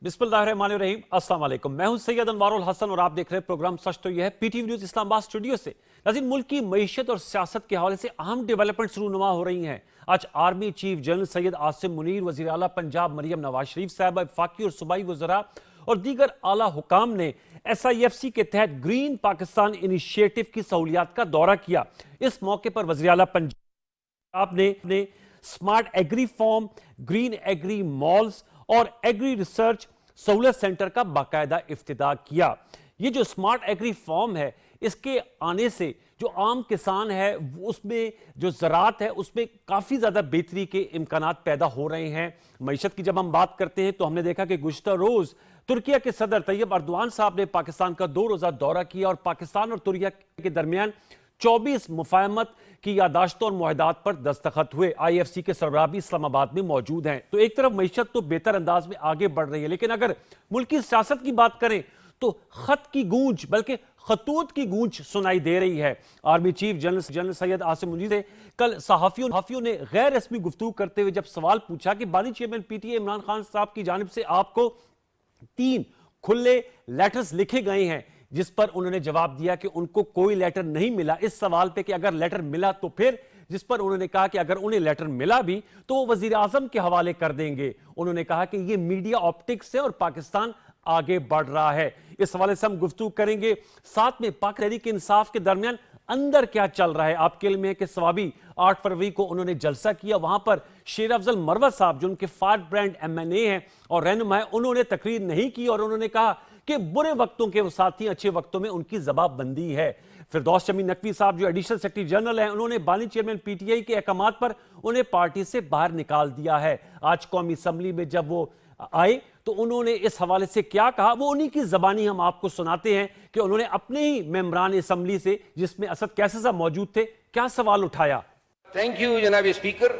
बिस्मिल्लाहिर्रहमानिर्रहीम, अस्सलाम वालेकुम। मैं हूं सैयद अनवारुल हसन और आप देख रहे हैं प्रोग्राम सच तो यह है पीटीवी न्यूज इस्लामाबाद स्टूडियो से। नाज़रीन, मुल्क की मईशत और सियासत के हवाले से अहम डेवलपमेंट रूनुमा हो रही हैं। आज army chief general Syed Asim Munir, वज़ीर आला पंजाब मरियम नवाज शरीफ साहब, वफाकी और सूबाई वज़रा और दीगर आला हुकाम ने SIFC के तहत ग्रीन पाकिस्तान इनिशिएटिव की सहूलियात का दौरा किया। इस मौके पर वज़ीर आला पंजाब ने smart agri farm, green agri malls और एग्री रिसर्च सहूलत सेंटर का बाकायदा इफ्तिताह किया। ये जो स्मार्ट एग्री फॉर्म है, इसके आने से जो आम किसान है उसमें जो ज़राअत है उसमें काफ़ी ज़्यादा बेहतरी के इम्कानात पैदा हो रहे हैं। मईशत की जब हम बात करते हैं तो हमने देखा कि गुज़िश्ता रोज़ तुर्किया के सदर तैयब अर्दवान साहब ने पाकिस्तान का 2 रोज़ा दौरा किया और पाकिस्तान और तुर्किया के दरमियान 24 मुफाहमत की यादाश्तों और मुआहदात पर दस्तखत हुए। IFC के सरबराह भी इस्लामाबाद में मौजूद हैं। तो एक तरफ मईशत तो बेहतर अंदाज में आगे बढ़ रही है, लेकिन अगर मुल्क की सियासत की बात करें तो खत की गूंज बल्कि खतूत की गूंज सुनाई दे रही है। Army chief general Syed Asim Munir से कल सहाफियों ने गैर रस्मी गुफ्तगू करते हुए जब सवाल पूछा कि बानी चेयरमैन PTA इमरान खान साहब की जानिब से आपको 3 खुले लेटर्स लिखे गए हैं, जिस पर उन्होंने जवाब दिया कि उनको कोई लेटर नहीं मिला। इस सवाल पे कि अगर लेटर मिला तो फिर, जिस पर उन्होंने कहा कि अगर उन्हें लेटर मिला भी तो वो वजीर आजम के हवाले कर देंगे। उन्होंने कहा कि ये मीडिया ऑप्टिक्स है और पाकिस्तान आगे बढ़ रहा है। इस हवाले से हम गुफ्तगू करेंगे। साथ में पाक तहरीक इंसाफ के दरमियान अंदर क्या चल रहा है। आपके इल्म में कि सवाबी 8 फरवरी को उन्होंने जलसा किया, वहां पर शेर अफजल मरवत साहब जो उनके फायर ब्रांड MNA हैं और रहनुमा है, उन्होंने तकरीर नहीं की और उन्होंने कहा कि बुरे वक्तों के वो साथी, अच्छे वक्तों में उनकी जवाबबंदी है। फिरदौस शमी नकवी साहब जो एडिशनल सेक्रेटरी जनरल हैं, उन्होंने बानी चेयरमैन PTI के अहकामात पर उन्हें पार्टी से बाहर निकाल दिया है। आज कौमी असम्बली में जब वो आए तो उन्होंने इस हवाले से क्या कहा, वो उन्हीं की जबानी हम आपको सुनाते हैं कि उन्होंने अपने ही मेंबरान असम्बली से, जिसमें असद कैसर साहब मौजूद थे, क्या सवाल उठाया। थैंक यू जनाब स्पीकर।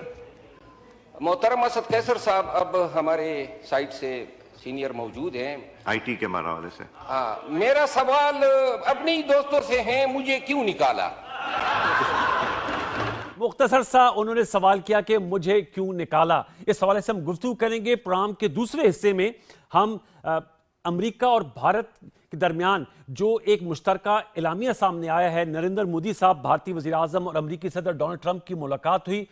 मोहतरम असद कैसर साहब अब हमारे साइड से सीनियर मौजूद हैं IT के हवाले से। हाँ, मेरा सवाल अपने ही दोस्तों से है, मुझे क्यों निकाला। मुख्तसर सा उन्होंने सवाल किया कि मुझे क्यों निकाला। इस हवाले से हम गुफ्तगू करेंगे। प्रोग्राम के दूसरे हिस्से में हम अमेरिका और भारत के दरमियान जो एक मुश्तरका एलामिया सामने आया है, नरेंद्र मोदी साहब, भारतीय वज़ीर आज़म और अमेरिकी सदर डोनाल्ड ट्रंप की मुलाकात हुई,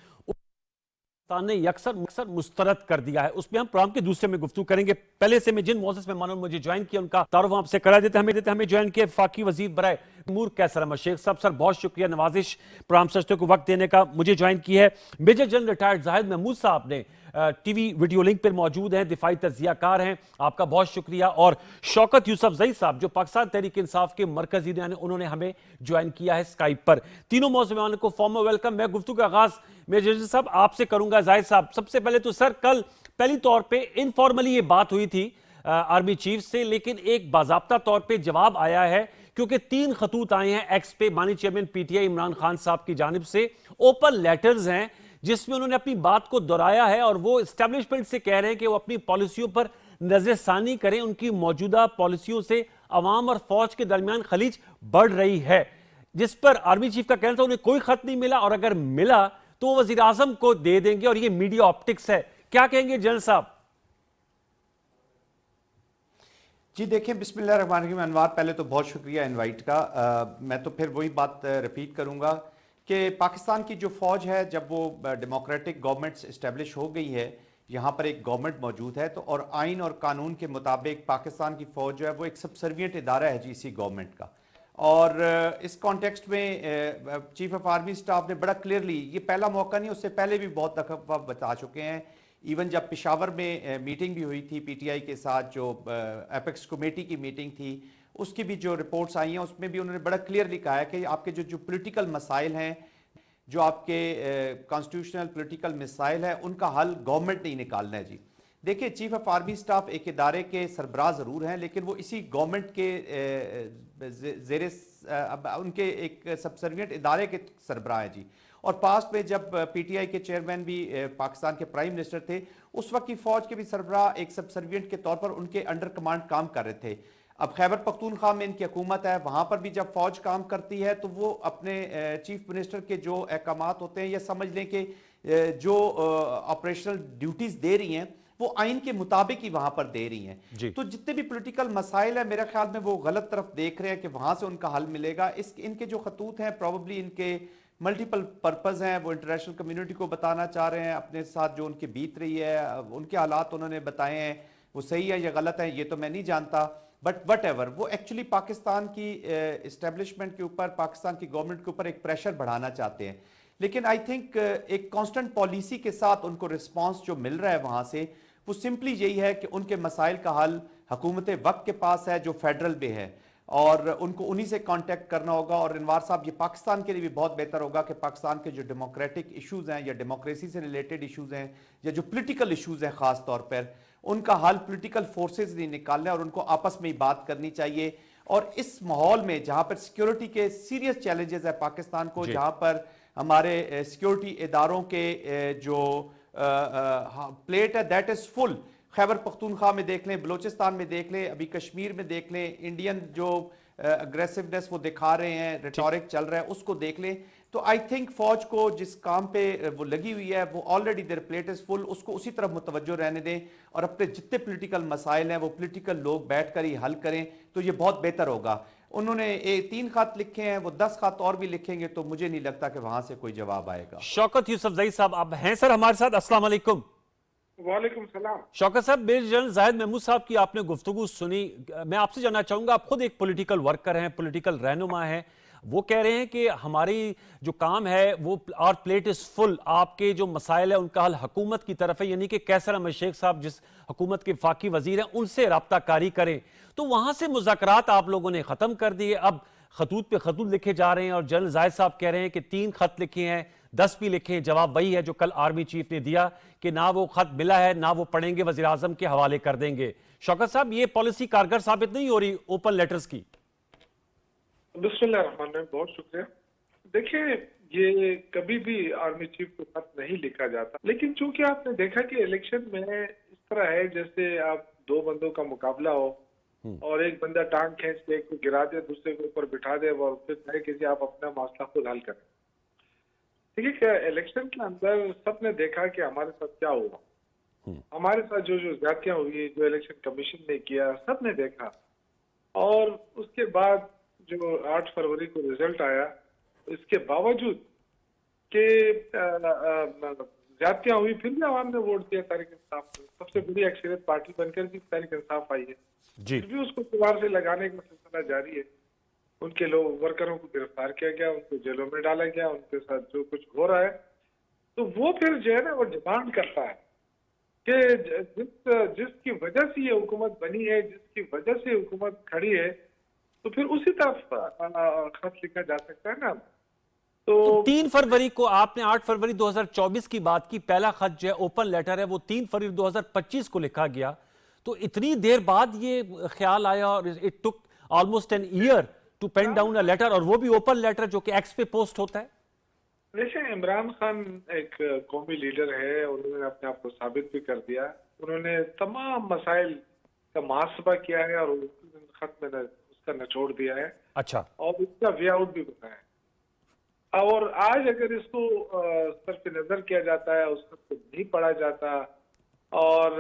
ने अक्सर मुस्तरद कर दिया है। उसमें हम प्रोग्राम के दूसरे में गुफ्तगू करेंगे। पहले से मैं जिन मोअज़्ज़ज़ मेहमानों ने मुझे ज्वाइन किया उनका तारुफ आपसे करा देते हमें ज्वाइन किया वफाकी वज़ीर बराए उमूर कैसर अहमद शेख साहब। सर बहुत शुक्रिया नवाजिश प्रोग्राम सजते को वक्त देने का। मुझे ज्वाइन की है major general retired Zahid Mahmood sahab ने, TV वीडियो लिंक पर मौजूद हैं, दिफाई तज्जियाकार हैं, आपका बहुत शुक्रिया। और शौकत यूसुफजई साहब जो पाकिस्तान तहरीक इंसाफ के मरकजी ने, उन्होंने हमें ज्वाइन किया है स्काइप पर। तीनों मौजूद को फॉर्मल वेलकम। मैं गुफ्तगू का आगाज मेजर जनरल साहब आपसे करूंगा। जाहिद साहब, सबसे पहले तो सर कल पहली तौर पे इनफॉर्मली ये बात हुई थी आर्मी चीफ से, लेकिन एक बाज़ाब्ता तौर पे जवाब आया है क्योंकि 3 खतूत आए हैं एक्स पे बानी चेयरमैन PTI इमरान खान साहब की जानिब से। ओपन लेटर्स हैं जिसमें उन्होंने अपनी बात को दोहराया है और वो एस्टेब्लिशमेंट से कह रहे हैं कि वो अपनी पॉलिसियों पर नजरसानी करें। उनकी मौजूदा पॉलिसियों से अवाम और फौज के दरमियान खलीज बढ़ रही है, जिस पर आर्मी चीफ का कहना था उन्हें कोई खत नहीं मिला और अगर मिला तो वो वजीर आजम को दे देंगे और ये मीडिया ऑप्टिक्स है। क्या कहेंगे जनरल साहब? जी देखें, बिस्मिल्लाहिर्रहमानिर्रहीम। अनवार, पहले तो बहुत शुक्रिया इनवाइट का। मैं तो फिर वही बात रिपीट करूंगा कि पाकिस्तान की जो फ़ौज है, जब वो डेमोक्रेटिक गवर्नमेंट्स इस्टेब्लिश हो गई है, यहाँ पर एक गवर्नमेंट मौजूद है, तो और आइन और कानून के मुताबिक पाकिस्तान की फ़ौज जो है वो एक सबसर्विएंट इदारा है जी इसी गवर्नमेंट का। और इस कॉन्टेक्स्ट में चीफ ऑफ आर्मी स्टाफ ने बड़ा क्लियरली, ये पहला मौका नहीं, उससे पहले भी बहुत दफ़ा बता चुके हैं। इवन जब पेशावर में मीटिंग भी हुई थी PTI के साथ, जो एपेक्स कमेटी की मीटिंग थी, उसकी भी जो रिपोर्ट्स आई हैं उसमें भी उन्होंने बड़ा क्लियरली कहा है कि आपके जो पॉलिटिकल मसाइल हैं, जो आपके कॉन्स्टिट्यूशनल पॉलिटिकल मसाइल हैं, उनका हल गवर्नमेंट नहीं निकालना है जी। देखिए, चीफ ऑफ आर्मी स्टाफ एक इदारे के सरबराह ज़रूर हैं, लेकिन वो इसी गवर्नमेंट के ज़ेरे उनके एक सबसर्विएंट इदारे के सरबराह हैं जी। और पास्ट में जब PTI के चेयरमैन भी पाकिस्तान के प्राइम मिनिस्टर थे, उस वक्त की फ़ौज के भी सरबराह एक सबसर्विएंट के तौर पर उनके अंडर कमांड काम कर रहे थे। अब खैबर पख्तूनख्वा में इनकी हुकूमत है, वहाँ पर भी जब फ़ौज काम करती है तो वो अपने चीफ मिनिस्टर के जो अहकामात होते हैं, या समझ लें कि जो ऑपरेशनल ड्यूटीज़ दे रही हैं, वो आइन के मुताबिक ही वहां पर दे रही जी। हैं। तो जितने भी पॉलिटिकल मसाइल है मेरे ख्याल में वो गलत तरफ देख रहे हैं कि वहां से उनका हल मिलेगा। इनके जो खतूत हैं प्रॉब्ली इनके मल्टीपल पर्पस हैं, वो इंटरनेशनल कम्युनिटी को बताना चाह रहे हैं अपने साथ जो उनकी बीत रही है, उनके हालात उन्होंने बताए हैं, वो सही है या गलत है ये तो मैं नहीं जानता, बट वट एवर वो एक्चुअली पाकिस्तान की इस्टेब्लिशमेंट के ऊपर, पाकिस्तान की गवर्नमेंट के ऊपर एक प्रेशर बढ़ाना चाहते हैं। लेकिन आई थिंक एक कांस्टेंट पॉलिसी के साथ उनको रिस्पांस जो मिल रहा है वहां से, वो सिंपली यही है कि उनके मसाइल का हल हुकूमत वक्त के पास है जो फेडरल में है, और उनको उन्हीं से कांटेक्ट करना होगा। और अनवार साहब, ये पाकिस्तान के लिए भी बहुत बेहतर होगा कि पाकिस्तान के जो डेमोक्रेटिक इश्यूज हैं या डेमोक्रेसी से रिलेटेड इश्यूज हैं या जो पॉलिटिकल इश्यूज हैं खास तौर पर, उनका हल पॉलिटिकल फोर्सेस नहीं निकालना है और उनको आपस में ही बात करनी चाहिए। और इस माहौल में जहां पर सिक्योरिटी के सीरियस चैलेंजेस है पाकिस्तान को, जहां पर हमारे सिक्योरिटी इदारों के जो प्लेट है that is full, Khyber Pakhtunkhwa में देख लें, बलोचिस्तान में देख लें, अभी कश्मीर में देख लें, इंडियन जो अग्रेसिवनेस वो दिखा रहे हैं, रिटोरिक चल रहा है, उसको देख लें। तो आई थिंक फौज को जिस काम पे वो लगी हुई है वो already their plate is full, उसको उसी तरफ मुतवज्जो रहने दें और अपने जितने पॉलिटिकल मसाइल हैं वो पॉलिटिकल लोग बैठकर ही हल करें, तो ये बहुत बेहतर होगा। उन्होंने 3 खत लिखे हैं, वो 10 खत और भी लिखेंगे तो मुझे नहीं लगता कि वहां से कोई जवाब आएगा। शौकत यूसुफजई साहब आप हैं सर हमारे साथ, अस्सलाम वालेकुम। वालेकुम सलाम। शौकत साहब, मेजर जनरल जाहिद महमूद साहब की आपने गुफ्तगू सुनी, मैं आपसे जानना चाहूंगा, आप खुद एक पॉलिटिकल वर्कर हैं, पॉलिटिकल रहनुमा हैं, वो कह रहे हैं कि हमारी जो काम है वो और प्लेट इज फुल, आपके जो मसाइल है उनका हल हुकूमत की तरफ है, यानी कि कैसर अहमद शेख साहब जिस हुकूमत के फाकी वजीर हैं उनसे रब्ता कारी करें। तो वहां से मुज़ाकरात आप लोगों ने खत्म कर दिए, अब खतूत पे खतूत लिखे जा रहे हैं और जनरल जाहिद साहब कह रहे हैं कि 3 खत लिखे हैं, 10 भी लिखे हैं, जवाब वही है जो कल आर्मी चीफ ने दिया कि ना वो खत मिला है ना वो पढ़ेंगे, वजीर आजम के हवाले कर देंगे। शौकत साहब, ये पॉलिसी कारगर साबित नहीं हो रही ओपन लेटर्स की? बिस्मिल्लाहिर्रहमानिर्रहीम, बहुत शुक्रिया। देखिए, ये कभी भी आर्मी चीफ को खत नहीं लिखा जाता, लेकिन चूंकि आपने देखा कि इलेक्शन में इस तरह है जैसे आप 2 बंदों का मुकाबला हो और एक बंदा टांग खींच के एक को गिरा दे, दूसरे को ऊपर बिठा दे और फिर कहे कि आप अपना मसला खुद हल करें। ठीक है, क्या इलेक्शन के अंदर सबने देखा कि हमारे साथ क्या हुआ, हमारे साथ जो ज्यादतियां हुई, जो इलेक्शन कमीशन ने किया, सबने देखा। और उसके बाद जो 8 फरवरी को रिजल्ट आया, इसके बावजूद कि ज्यादतियां हुई, फिर भी आवाम ने वोट दिया तहरीक इंसाफ को। सबसे बड़ी अक्सरियत पार्टी बनकर भी तहरीक इंसाफ आई है, फिर भी उसको दीवार से लगाने का सिलसिला जारी है। उनके लोग वर्करों को गिरफ्तार किया गया, उनको जेलों में डाला गया, उनके साथ जो कुछ हो रहा है, तो वो फिर जो है ना वो डिमांड करता है कि जिसकी वजह से ये हुकूमत बनी है, जिसकी वजह से हुकूमत खड़ी है, तो फिर उसी तरफ खत लिखा जा सकता है ना। तो 3 फरवरी को आपने 8 फरवरी 2024 की बात की, पहला खत जो है ओपन लेटर है वो 3 फरवरी 2025 को लिखा गया, तो इतनी देर बाद ये ख्याल आया और it took almost an year to pen down a letter, और वो भी ओपन लेटर जो कि एक्स पे पोस्ट होता है। देखिए, इमरान खान एक कौमी लीडर है, उन्होंने अपने आप को साबित भी कर दिया। उन्होंने तमाम मसाइल का मुहासबा किया है और खत में उसका निचोड़ दिया है। अच्छा। और इसका वे आउट भी बताया। और आज अगर इसको सर्फ नजर किया जाता है, उस खत को नहीं पढ़ा जाता और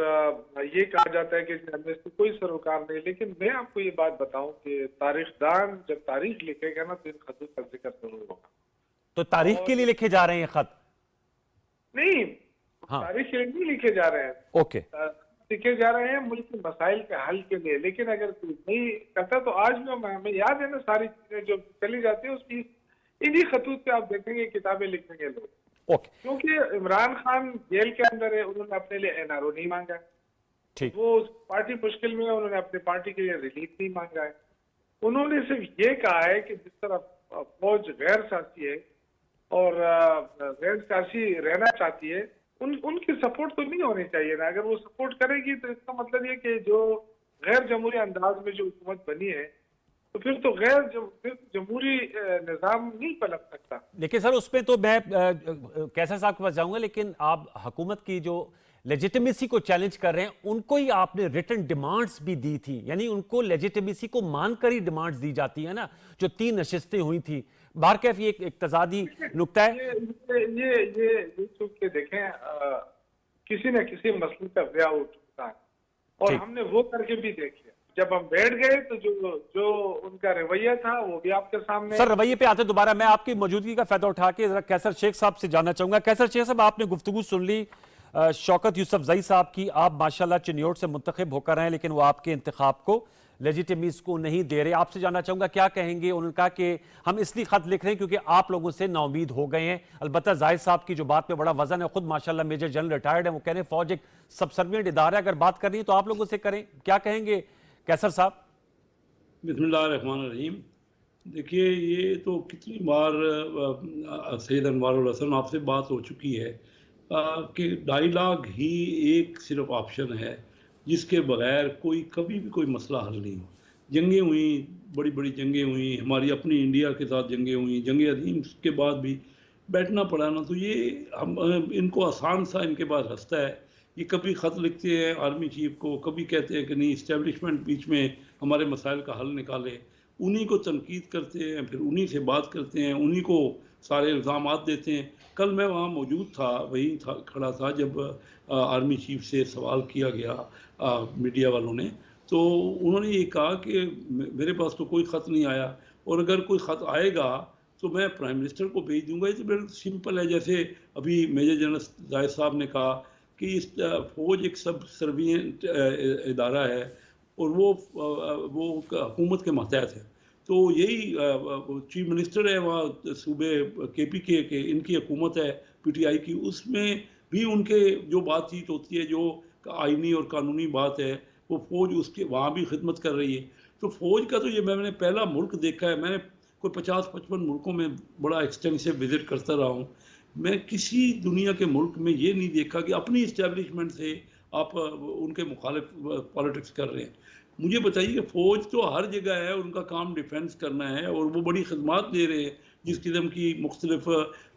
ये कहा जाता है कि हमें इससे कोई सरोकार नहीं, लेकिन मैं आपको ये बात बताऊं कि तारीखदान जब तारीख लिखेगा ना तो इन खतों का जिक्र जरूर होगा। तो तारीख के लिए लिखे जा रहे हैं खत? नहीं, हाँ। तारीख के लिए नहीं लिखे जा रहे हैं, ओके, लिखे जा रहे हैं मुल्क के मसाइल के हल के लिए। लेकिन अगर कोई नहीं करता तो आज भी हमें याद है ना सारी चीजें जो चली जाती है, उसकी इन्हीं खतूत पे आप देखेंगे किताबें लिखेंगे लोग। ओके, क्योंकि इमरान खान जेल के अंदर है, उन्होंने अपने लिए एनआरओ नहीं मांगा, ठीक। वो पार्टी मुश्किल में है, उन्होंने अपनी पार्टी के लिए रिलीफ नहीं मांगा है। उन्होंने सिर्फ ये कहा है कि जिस तरह फौज गैर सियासी है और गैर सियासी रहना चाहती है, उनकी सपोर्ट तो नहीं होनी चाहिए ना। अगर वो सपोर्ट करेगी तो इसका मतलब ये कि जो गैर जमहूरी अंदाज में जो हुकूमत बनी है, तो फिर तो जमहूरी निजाम नहीं पलट सकता। लेकिन सर उसमें तो मैं कैसर साहब के पास जाऊंगा, लेकिन आप हुकूमत की जो लेजिटिमेसी को चैलेंज कर रहे हैं, उनको ही आपने रिटन डिमांड्स भी दी थी, यानी उनको लेजिटिमेसी को मानकर ही डिमांड्स दी जाती है ना, जो 3 नशिस्तें हुई थी। बारकैफ ये एक तजादी नुक्ता है। ये चूक के देखें, किसी न किसी मसले का वे आउट होता है, और ठीक। हमने वो करके भी देख लिया। जब हम बैठ गए तो जो उनका रवैया था वो भी आपके सामने। सर रवैये पे आते दोबारा, मैं आपकी मौजूदगी का फायदा उठा के जरा कैसर शेख साहब से जानना चाहूंगा। कैसर शेख साहब, आपने गुफ्तगू सुन ली शौकत यूसुफजई साहब की। आप माशाल्लाह चिन्योट से मुंतखब होकर हैं, लेकिन वो आपके इंतखाब को लेजिटिमेसी को नहीं दे रहे। आपसे जानना चाहूंगा क्या कहेंगे। उन्होंने कहा कि हम इसलिए खत लिख रहे हैं क्योंकि आप लोगों से नाउमीद हो गए हैं। अलबत्ता जाहिद साहब की जो बात में बड़ा वजन है, खुद माशाल्लाह मेजर जनरल रिटायर्ड है, वो कह रहे हैं फौज एक सबसर्विएंट इदारा है, अगर बात करनी है तो आप लोगों से करें। क्या कहेंगे कैसर साहब? बिस्मिल्लाहिर्रहमानिर्रहीम। देखिए, ये तो कितनी बार सैयद अनवारुल हसन आपसे बात हो चुकी है कि डायलॉग ही एक सिर्फ ऑप्शन है जिसके बगैर कोई कभी भी कोई मसला हल नहीं हो। जंगें हुई, बड़ी बड़ी जंगें हुई, हमारी अपनी इंडिया के साथ जंगें हुई, जंग अजीम के बाद भी बैठना पड़ा ना, तो ये हम इनको आसान सा इनके पास रास्ता है। ये कभी ख़त लिखते हैं आर्मी चीफ को, कभी कहते हैं कि नहीं इस्टेब्लिशमेंट बीच में हमारे मसाइल का हल निकाले, उन्हीं को तनकीद करते हैं, फिर उन्हीं से बात करते हैं, उन्हीं को सारे इल्ज़ाम देते हैं। कल मैं वहाँ मौजूद था, वहीं था, खड़ा था जब आर्मी चीफ से सवाल किया गया मीडिया वालों ने, तो उन्होंने ये कहा कि मेरे पास तो कोई ख़त नहीं आया, और अगर कोई ख़त आएगा तो मैं प्राइम मिनिस्टर को भेज दूंगा। ये तो बिल्कुल सिंपल है। जैसे अभी मेजर जनरल जाहिद साहब ने कहा कि इस फौज एक सब सर्विएंट इदारा है और वो हुकूमत के मातहत है, तो यही चीफ मिनिस्टर है वहाँ सूबे KPK के, इनकी हुकूमत है PTI की, उसमें भी उनके जो बातचीत होती है, जो आइनी और कानूनी बात है, वो फौज उसके वहाँ भी खिदमत कर रही है। तो फौज का तो ये मैंने पहला मुल्क देखा है। मैंने कोई 50-55 मुल्कों में बड़ा एक्सटेंसिव विजिट करता रहा हूँ। मैं किसी दुनिया के मुल्क में ये नहीं देखा कि अपनी इस्टेब्लिशमेंट से आप उनके मुखालिफ पॉलिटिक्स कर रहे हैं। मुझे बताइए कि फ़ौज तो हर जगह है, उनका काम डिफेंस करना है, और वो बड़ी खदमात दे रहे हैं। जिस किस्म की मुख्तलिफ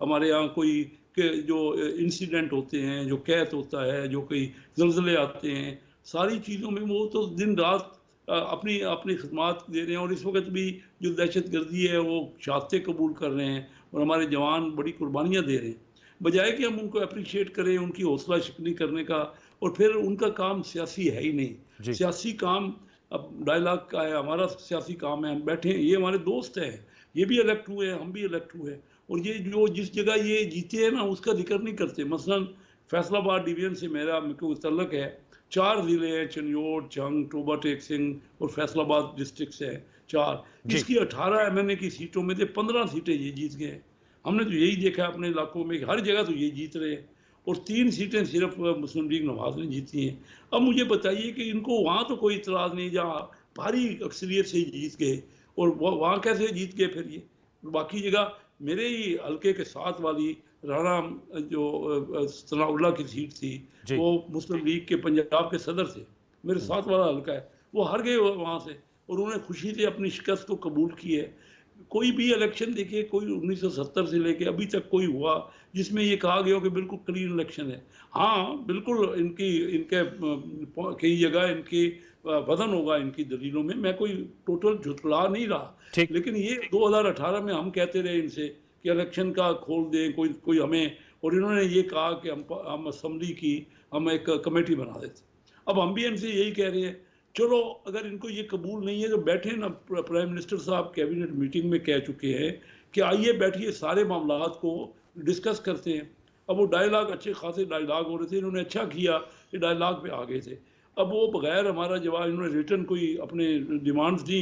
हमारे यहाँ कोई के जो इंसिडेंट होते हैं, जो कैद होता है, जो कोई ज़लज़ले आते हैं, सारी चीज़ों में वो तो दिन रात अपनी अपनी खदमात दे रहे हैं। और इस वक्त भी जो दहशत गर्दी है वो शहादतें कबूल कर रहे हैं, और हमारे जवान बड़ी कुर्बानियाँ दे रहे हैं। बजाय कि हम उनको अप्रिशिएट करें, उनकी हौसला शिकनी करने का, और फिर उनका काम सियासी है ही नहीं। सियासी काम अब डायलॉग का है, हमारा सियासी काम है। हम बैठे हैं, ये हमारे दोस्त हैं, ये भी इलेक्ट हुए हैं, हम भी इलेक्ट हुए हैं, और ये जो जिस जगह ये जीते हैं ना उसका जिक्र नहीं करते। मसलन फैसलाबाद डिवीजन से मेरा तल्लक है, 4 ज़िले हैं, चिन्योट, जंग, टोबा टेक सिंह और फैसलाबाद डिस्ट्रिक्ट से हैं 4। इसकी 18 MNA की सीटों में से 15 सीटें ये जीत गए हैं। हमने तो यही देखा अपने इलाकों में, हर जगह तो ये जीत रहे हैं, और 3 सीटें सिर्फ मुस्लिम लीग नवाज ने जीती हैं। अब मुझे बताइए कि इनको वहाँ तो कोई इतराज़ नहीं, जहाँ भारी अक्सरियत से जीत गए, और वहाँ कैसे जीत गए फिर ये? बाकी जगह मेरे ही हल्के के साथ वाली राणा जो सनाउल्लाह की सीट थी, वो मुस्लिम लीग के पंजाब के सदर थे, मेरे साथ वाला हल्का है, वो हार गए वहाँ से, और उन्होंने खुशी से अपनी शिकस्त को कबूल की है। कोई भी इलेक्शन देखिए, कोई 1970 से लेके अभी तक कोई हुआ जिसमें ये कहा गया हो कि बिल्कुल क्लीन इलेक्शन है। हाँ, बिल्कुल इनके कई जगह इनकी वजन होगा इनकी दलीलों में, मैं कोई टोटल झुटला नहीं रहा, लेकिन ये 2018 में हम कहते रहे इनसे कि इलेक्शन का खोल दें कोई हमें, और इन्होंने ये कहा कि हम असम्बली की हम एक कमेटी बना देते। अब हम भी इनसे यही कह रहे हैं, चलो अगर इनको ये कबूल नहीं है तो बैठे ना। प्राइम मिनिस्टर साहब कैबिनेट मीटिंग में कह चुके हैं कि आइए बैठिए, सारे मामलात को डिस्कस करते हैं। अब वो डायलॉग, अच्छे खासे डायलॉग हो रहे थे, इन्होंने अच्छा किया कि डायलॉग पे आ गए थे। अब वो बगैर हमारा जवाब, इन्होंने रिटर्न कोई अपने डिमांड्स दी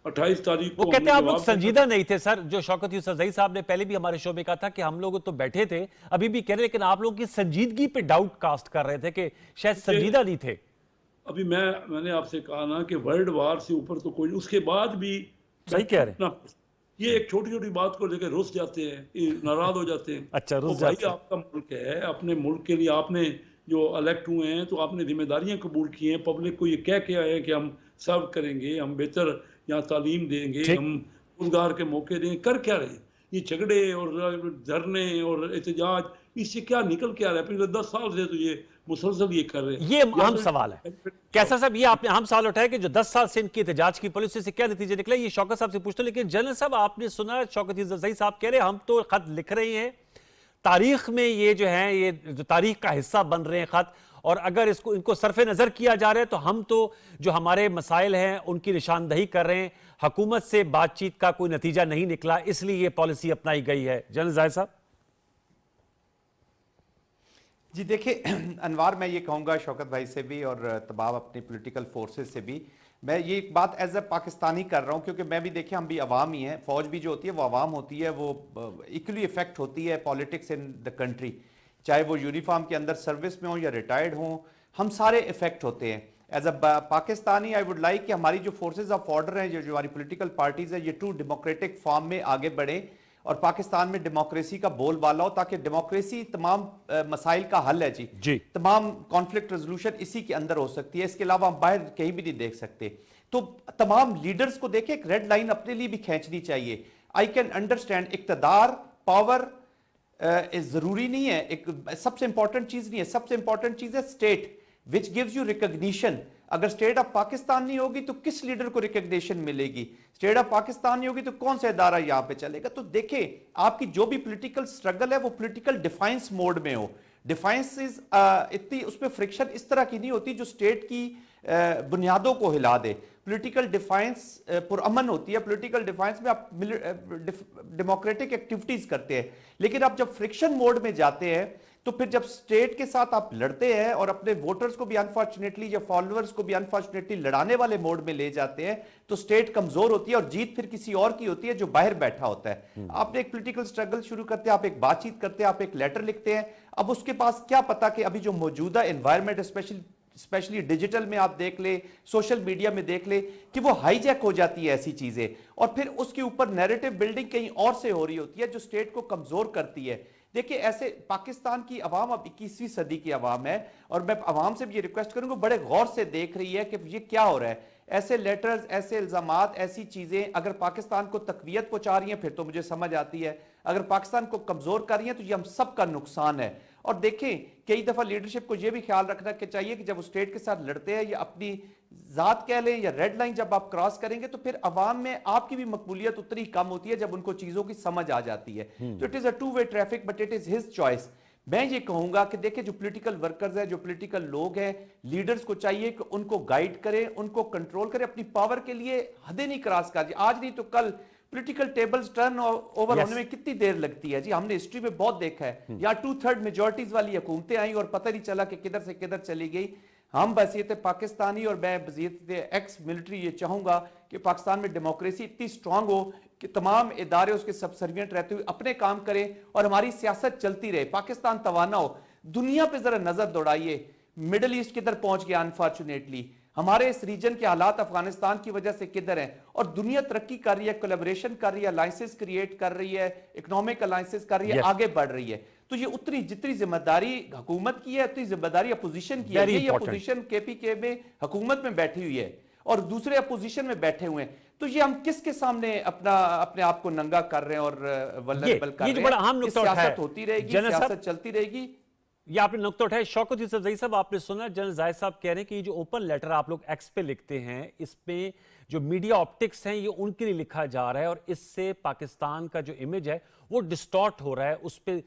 28 तारीख को। वो कहते हैं आप लोग संजीदा नहीं थे सर। जो शौकत यूसुफजई साहब ने पहले भी हमारे शो में कहा था कि हम लोग तो बैठे थे, अभी भी कह रहे, लेकिन आप लोगों की संजीदगी पे डाउट कास्ट कर रहे थे कि शायद संजीदा नहीं थे। अभी मैंने आपसे कहा ना कि वर्ल्ड वार से ऊपर तो कोई, उसके बाद भी सही कह रहे हैं, ये एक छोटी छोटी बात को लेकर रुस जाते हैं, नाराज हो जाते हैं। अच्छा, रुस जाते हैं। आपका मुल्क है, अपने मुल्क के लिए आपने जो इलेक्ट हुए हैं तो आपने जिम्मेदारियां कबूल की हैं। पब्लिक को ये कह के आए हैं कि हम सर्व करेंगे, हम बेहतर यहाँ तालीम देंगे, हम रोजगार के मौके देंगे। कर क्या रहे? ये झगड़े और धरने और एहतजाज, इससे क्या निकल के आ रहा है? पिछले 10 साल से तो ये मुसलसल ये कर रहे हैं। ये अहम सवाल है कैसा साहब, ये आपने अहम सवाल उठाया कि जो 10 साल से इनकी एहतजाज की पॉलिसी से क्या नतीजे निकले, ये शौकत साहब से पूछते। लेकिन जनरल साहब, आपने सुना शौकत यूसुफजई साहब कह रहे हम तो खत लिख रहे हैं तारीख में ये जो है, ये जो तारीख का हिस्सा बन रहे हैं खत, और अगर इनको सरफे नजर किया जा रहा है तो हम तो जो हमारे मसाइल हैं उनकी निशानदही कर रहे हैं। हुकूमत से बातचीत का कोई नतीजा नहीं निकला, इसलिए ये पॉलिसी अपनाई गई है। जनरल जाहिद साहब। जी देखिए अनवार, मैं ये कहूँगा शौकत भाई से भी और तमाम अपनी पॉलिटिकल फोर्सेस से भी, मैं ये एक बात एज ए पाकिस्तानी कर रहा हूँ, क्योंकि मैं भी देखिए हम भी अवाम ही हैं। फौज भी जो होती है वो अवाम होती है, वो इक्वली इफेक्ट होती है पॉलिटिक्स इन द कंट्री, चाहे वो यूनिफॉर्म के अंदर सर्विस में हो या रिटायर्ड हों, हम सारे इफेक्ट होते हैं। As a Pakistani I would like कि हमारी जो फोर्सेज ऑफ ऑर्डर हैं, जो हमारी पॉलिटिकल पार्टीज है, ये ट्रू डेमोक्रेटिक फॉर्म में आगे बढ़े और पाकिस्तान में डेमोक्रेसी का बोलबाला हो, ताकि डेमोक्रेसी तमाम मसाइल का हल है जी। तमाम कॉन्फ्लिक्ट रेजोल्यूशन इसी के अंदर हो सकती है, इसके अलावा हम बाहर कहीं भी नहीं देख सकते। तो तमाम लीडर्स को देखे एक रेड लाइन अपने लिए भी खींचनी चाहिए। आई कैन अंडरस्टैंड इक्तदार, पावर जरूरी नहीं है, एक सबसे इंपॉर्टेंट चीज नहीं है। सबसे इंपॉर्टेंट चीज है state which gives you recognition. अगर स्टेट ऑफ पाकिस्तान नहीं होगी तो किस लीडर को रिकॉग्निशन मिलेगी? स्टेट ऑफ पाकिस्तान नहीं होगी तो कौन सा इदारा यहां पे चलेगा? तो देखें, आपकी जो भी पॉलिटिकल स्ट्रगल है वो पॉलिटिकल डिफाइंस मोड में हो। डिफाइंस इज इतनी, उसमें फ्रिक्शन इस तरह की नहीं होती जो स्टेट की बुनियादों को हिला दे। पॉलिटिकल डिफाइंस पुरअमन होती है। पॉलिटिकल डिफाइंस में आप डेमोक्रेटिक एक्टिविटीज करते हैं, लेकिन आप जब फ्रिक्शन मोड में जाते हैं तो फिर जब स्टेट के साथ आप लड़ते हैं और अपने वोटर्स को भी अनफॉर्चुनेटली या फॉलोअर्स को भी अनफॉर्चुनेटली लड़ाने वाले मोड में ले जाते हैं, तो स्टेट कमजोर होती है और जीत फिर किसी और की होती है जो बाहर बैठा होता है। आपने एक पॉलिटिकल स्ट्रगल शुरू करते हैं, आप एक बातचीत करते हैं, आप एक लेटर लिखते हैं। अब उसके पास क्या पता कि अभी जो मौजूदा एनवायरमेंट, स्पेशली डिजिटल में आप देख ले, सोशल मीडिया में देख ले, कि वो हाईजैक हो जाती है ऐसी चीजें, और फिर उसके ऊपर नैरेटिव बिल्डिंग कहीं और से हो रही होती है जो स्टेट को कमजोर करती है। देखिए, ऐसे पाकिस्तान की अवाम अब 21वीं सदी की अवाम है, और मैं अवाम से भी ये रिक्वेस्ट करूंगा, बड़े गौर से देख रही है कि ये क्या हो रहा है। ऐसे लेटर्स, ऐसे इल्जामात, ऐसी चीजें अगर पाकिस्तान को तकवीयत पहुंचा रही हैं फिर तो मुझे समझ आती है, अगर पाकिस्तान को कमजोर कर रही हैं तो ये हम सबका नुकसान है। और देखें, कई दफा लीडरशिप को यह भी ख्याल रखना चाहिए कि जब वो स्टेट के साथ लड़ते हैं या अपनी जात कह लें या रेड लाइन जब आप क्रॉस करेंगे तो फिर अवाम में आपकी भी मकबूलियत उतनी कम होती है जब उनको चीजों की समझ आ जाती है। तो it is a two way traffic, but it is his choice. मैं ये कहूंगा कि देखिए, जो पॉलिटिकल वर्कर्स हैं, जो पॉलिटिकल लोग हैं, लीडर्स को चाहिए कि उनको गाइड करें, उनको कंट्रोल करें, अपनी पावर के लिए हदें नहीं क्रॉस कर। आज नहीं तो कल पॉलिटिकल टेबल्स टर्न ओवर होने में कितनी देर लगती है जी। हमने हिस्ट्री में बहुत देखा है, या 2/3 मेजोरिटीज वाली हुकूमतें आई और पता नहीं चला कि किधर से किधर चली गई। हम बसीयत पाकिस्तानी और मैं बसीयत एक्स मिलिट्री ये चाहूंगा कि पाकिस्तान में डेमोक्रेसी इतनी स्ट्रांग हो कि तमाम इदारे उसके सबसर्विएंट रहते हुए अपने काम करें और हमारी सियासत चलती रहे, पाकिस्तान तवाना हो। दुनिया पे जरा नजर दौड़ाइए, मिडल ईस्ट किधर पहुंच गया अनफॉर्चुनेटली, हमारे इस रीजन के हालात अफगानिस्तान की वजह से किधर हैं, और दुनिया तरक्की कर रही है, कोलैबोरेशन कर रही है, अलायंसेस क्रिएट कर रही है, इकोनॉमिक अलायंसेस कर रही है, आगे बढ़ रही है। तो ये उतनी जितनी जिम्मेदारी हुकूमत की है उतनी जिम्मेदारी अपोजिशन की है। ये अपोजिशन केपीके में हुकूमत में बैठी हुई है और दूसरे अपोजिशन में बैठे हुए हैं, तो ये हम किसके सामने अपने आप को नंगा कर रहे हैं और वल्लरबल कर रहे हैं? सियासत होती रहेगी, सियासत चलती रहेगी। ये आपने नुक्ता उठाया। शौकत यूसुफ ज़ई साहब, आपने सुना जनरल जाहिद साहब कह रहे हैं कि ये जो ओपन लेटर आप लोग एक्स पे लिखते हैं, इसमें जो मीडिया ऑप्टिक्स हैं ये उनके लिए लिखा जा रहा है और इससे पाकिस्तान का जो इमेज है वो डिस्टॉर्ट हो रहा है, उस पर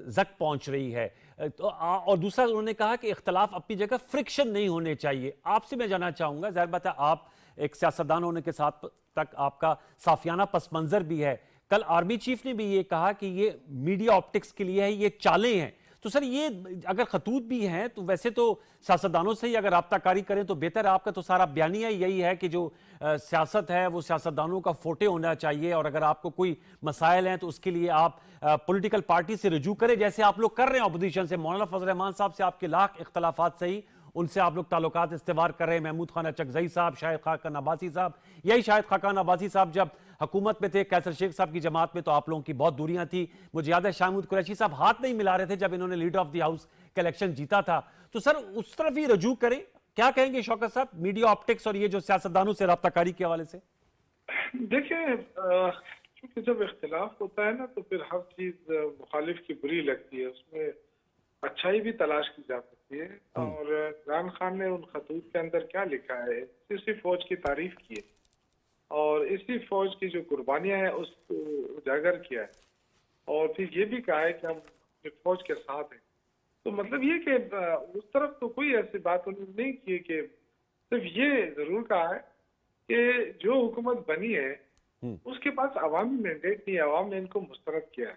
जक पहुंच रही है। तो और दूसरा उन्होंने कहा कि इख्तलाफ अपनी जगह, फ्रिक्शन नहीं होने चाहिए। आपसे मैं जानना चाहूंगा, जाहिर बात है आप एक सियासतदान होने के साथ तक आपका साफियाना पस मंजर भी है। कल आर्मी चीफ ने भी ये कहा कि ये मीडिया ऑप्टिक्स के लिए है, ये चालें हैं। तो सर, ये अगर खतूत भी हैं तो वैसे तो सियासतदानों से ही अगर राब्ताकारी करें तो बेहतर है। आपका तो सारा बयानिया यही है कि जो सियासत है वो सियासतदानों का फोटे होना चाहिए, और अगर आपको कोई मसाइल हैं तो उसके लिए आप पॉलिटिकल पार्टी से रजू करें, जैसे आप लोग कर रहे हैं अपोजिशन से। मौलाना फजल रहमान साहब से आपके लाख इख्तलाफात सही, उनसे आप लोग ताल्लुकात इस्तेवार कर रहे हैं। महमूद खान चकजई साहब, शाहिद खाकान अब्बासी साहब, यही शाहिद खाकान अब्बासी साहब जब हुकूमत में थे, कैसर शेख साहब की जमात में, तो आप लोगों की बहुत दूरियां थी। मुझे याद है शाहमूद कुरैशी साहब हाथ नहीं मिला रहे थे जब इन्होंने लीडर ऑफ द हाउस का इलेक्शन जीता था। तो सर, उस तरफ ही रजू करें। क्या कहेंगे शौकत साहब, मीडिया ऑप्टिक्स और ये जो सियासतदानों से राब्ताकारी के हवाले से? देखिए, क्योंकि जब इख्तिलाफ होता है ना तो फिर हर चीज मुखालिफ की बुरी लगती है, उसमें अच्छाई भी तलाश की जा सकती है। और इमरान खान ने उन खतूत के अंदर क्या लिखा है, इसी फौज की तारीफ की है और इसी फौज की जो कुर्बानियां हैं उसको उजागर किया है, और फिर ये भी कहा है कि हम अपनी फौज के साथ हैं। तो मतलब ये कि उस तरफ तो कोई ऐसी बात उन्होंने नहीं की कि सिर्फ ये जरूर कहा है कि जो हुकूमत बनी है उसके पास अवामी मैंडेट नहीं है, अवाम ने इनको मुस्तरद किया है।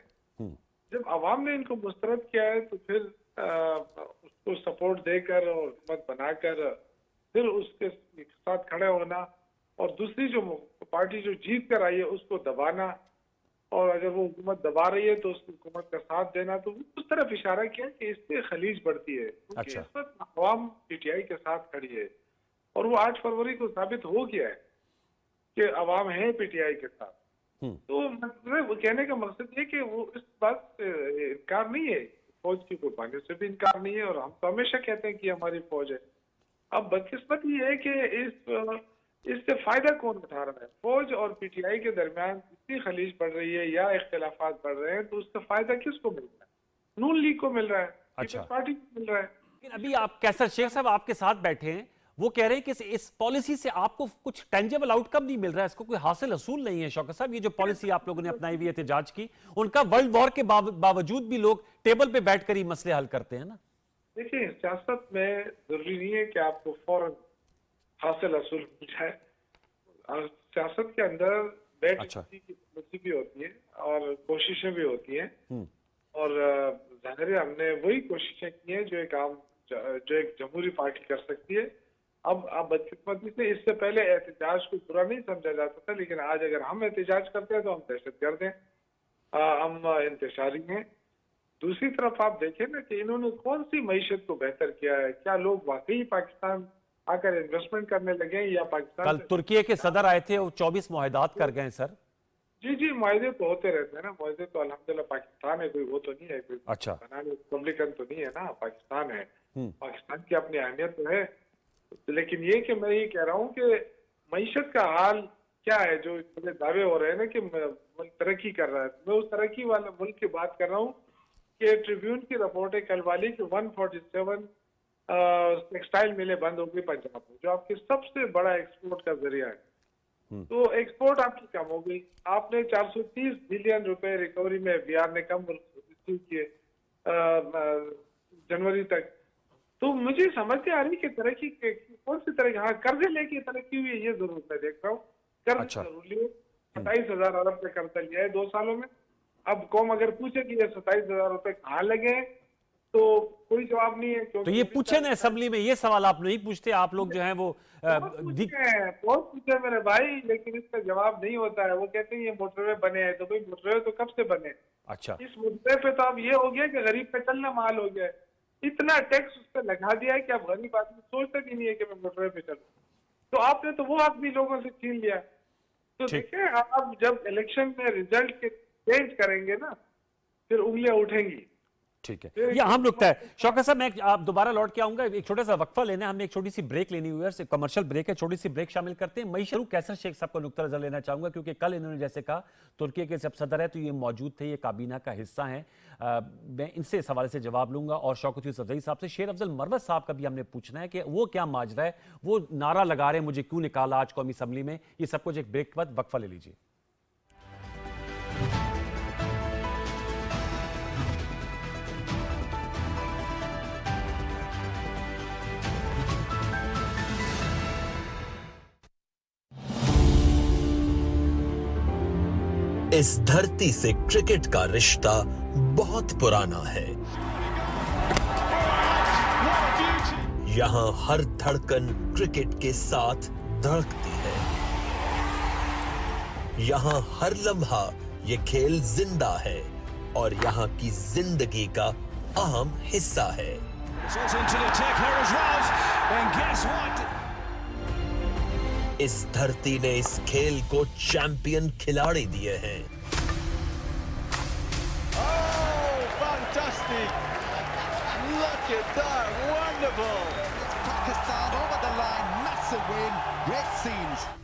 जब अवाम ने इनको मुस्तरद किया है तो फिर उसको सपोर्ट देकर और हुकूमत बनाकर फिर उसके साथ खड़े होना और दूसरी जो पार्टी जो जीत कर आई है उसको दबाना, और अगर वो हुकूमत दबा रही है तो उस हुकूमत का साथ देना, तो उस तरफ इशारा किया कि इससे खलीज बढ़ती है। क्योंकि इस वक्त अवाम पीटीआई के साथ खड़ी है और वो 8 फरवरी को साबित हो गया है कि अवाम है पीटीआई के साथ। तो मतलब वो कहने का मकसद ये कि वो इस बात से इनकार नहीं है, फौज की कुर्बानियों से भी इनकार नहीं है, और हम तो हमेशा कहते हैं कि हमारी फौज है। अब बदकिस्मत ये है कि इससे फायदा कौन उठा रहा है? फौज और पीटीआई के दरमियान इतनी खलीज बढ़ रही है या इख्तिलाफात बढ़ रहे हैं, तो उससे फायदा किसको मिल रहा है? नून लीग को मिल रहा है, पीपल्स पार्टी को मिल रहा है। लेकिन अभी आप कैसर शेख साहब आपके साथ बैठे हैं, वो कह रहे हैं कि इस पॉलिसी से आपको कुछ टेंजेबल आउटकम नहीं मिल रहा है, इसको कोई हासिल असूल नहीं है। शौकत साहब, ये जो पॉलिसी आप लोगों ने अपनाई हुई है एहतजाज की, उनका वर्ल्ड वॉर के बावजूद भी लोग टेबल पे बैठकर ही मसले हल करते हैं ना। देखिए, सियासत में जरूरी नहीं है कि आपको फौरन हासिल असूल मिल जाए। सियासत के अंदर बैठ भी होती है और कोशिशें भी होती हैं, और जाहिर है हमने वही कोशिशें की हैं जो एक जमहूरी पार्टी कर सकती है। अब बदकिस्मती से इससे पहले एहतजाज को बुरा नहीं समझा जाता था, लेकिन आज अगर हम एहतजाज करते हैं तो हम दहशतगर्द हैं, हम इंतशारी हैं। दूसरी तरफ आप देखें ना कि इन्होंने कौन सी मईशत को बेहतर किया है? क्या लोग वाकई पाकिस्तान आकर इन्वेस्टमेंट करने लगे या पाकिस्तान? कल तुर्की के सदर आए थे, वो 24 मुआहदात कर गए सर। जी, मुआहदे तो होते रहते हैं ना, मुआहदे तो अल्हम्दुलिल्लाह पाकिस्तान है, कोई वो तो नहीं है, कोई अच्छा बनाने रिपब्लिकन तो नहीं है ना, पाकिस्तान है। पाकिस्तान की अपनी अहमियत तो है, लेकिन ये कि मैं ये कह रहा हूँ कि मईशत का हाल क्या है? जो इतने दावे हो रहे हैं ना कि मुल्क तरक्की कर रहा है, मैं उस तरक्की वाले मुल्क की बात कर रहा हूँ कि ट्रिब्यून की रिपोर्ट है कल वाली कि 147 टेक्सटाइल मिलें बंद हो गई पंजाब में, जो आपके सबसे बड़ा एक्सपोर्ट का जरिया है। तो एक्सपोर्ट आपकी कम हो गई। आपने 430 बिलियन रुपए रिकवरी में बिहार ने कम रिसीव किए जनवरी तक। तो मुझे समझ नहीं आ रही कि तरक्की कौन सी तरह, हाँ कर्जे लेके तरक्की हुई है ये जरूर मैं देख रहा हूँ। कर्ज जरूर लिए 27,000 अरब का कर्जा लिया है 2 सालों में। अब कौम अगर पूछे कि ये 27,000 रुपए कहाँ लगे तो कोई जवाब नहीं है। तो ये पूछे ना असेंबली में, ये सवाल आप नहीं पूछते, आप लोग जो है वो बहुत पूछे मेरे भाई, लेकिन इसका जवाब नहीं होता है। वो कहते हैं ये मोटरवे बने हैं, तो भाई मोटरवे तो कब से बने? अच्छा, इस मुद्दे पे तो अब ये हो गया कि गरीब पे चलना माल हो गया है। इतना टैक्स उस पर लगा दिया है कि अब गरीब आदमी सोचता भी नहीं है कि मैं मोटरवे पे चलूं। तो आपने तो वो हक भी लोगों से छीन लिया। तो देखिए, आप जब इलेक्शन में रिजल्ट के चेंज करेंगे ना, फिर उंगलियां उठेंगी। ठीक है, ये अहम नुकता है। शौकत साहब, मैं आप दोबारा लौट के आऊंगा, एक छोटा सा वक्फा लेना है, हमने एक छोटी सी ब्रेक लेनी हुई है, कमर्शियल ब्रेक है, छोटी सी ब्रेक शामिल करते हैं। मैं शुरू कैसर शेख साहब को नुक्ता नजर लेना चाहूंगा, क्योंकि कल इन्होंने जैसे कहा तुर्की के जब सदर है तो ये मौजूद थे, ये काबीना का हिस्सा हैं। मैं इनसे इस हवाले से जवाब लूंगा, और शौकत यूसुफ ज़ई साहब से। शेर अफजल मरवत साहब का भी हमने पूछना है कि वो क्या माजरा है, वो नारा लगा रहे हैं मुझे क्यों निकाला आज कौमी असम्बली में। ये सब कुछ एक ब्रेक के बाद, वक्फा ले लीजिए। इस धरती से क्रिकेट का रिश्ता बहुत पुराना है। यहाँ हर धड़कन क्रिकेट के साथ धड़कती है। यहाँ हर लम्हा ये खेल जिंदा है और यहाँ की जिंदगी का अहम हिस्सा है। इस धरती ने इस खेल को चैंपियन खिलाड़ी दिए हैं।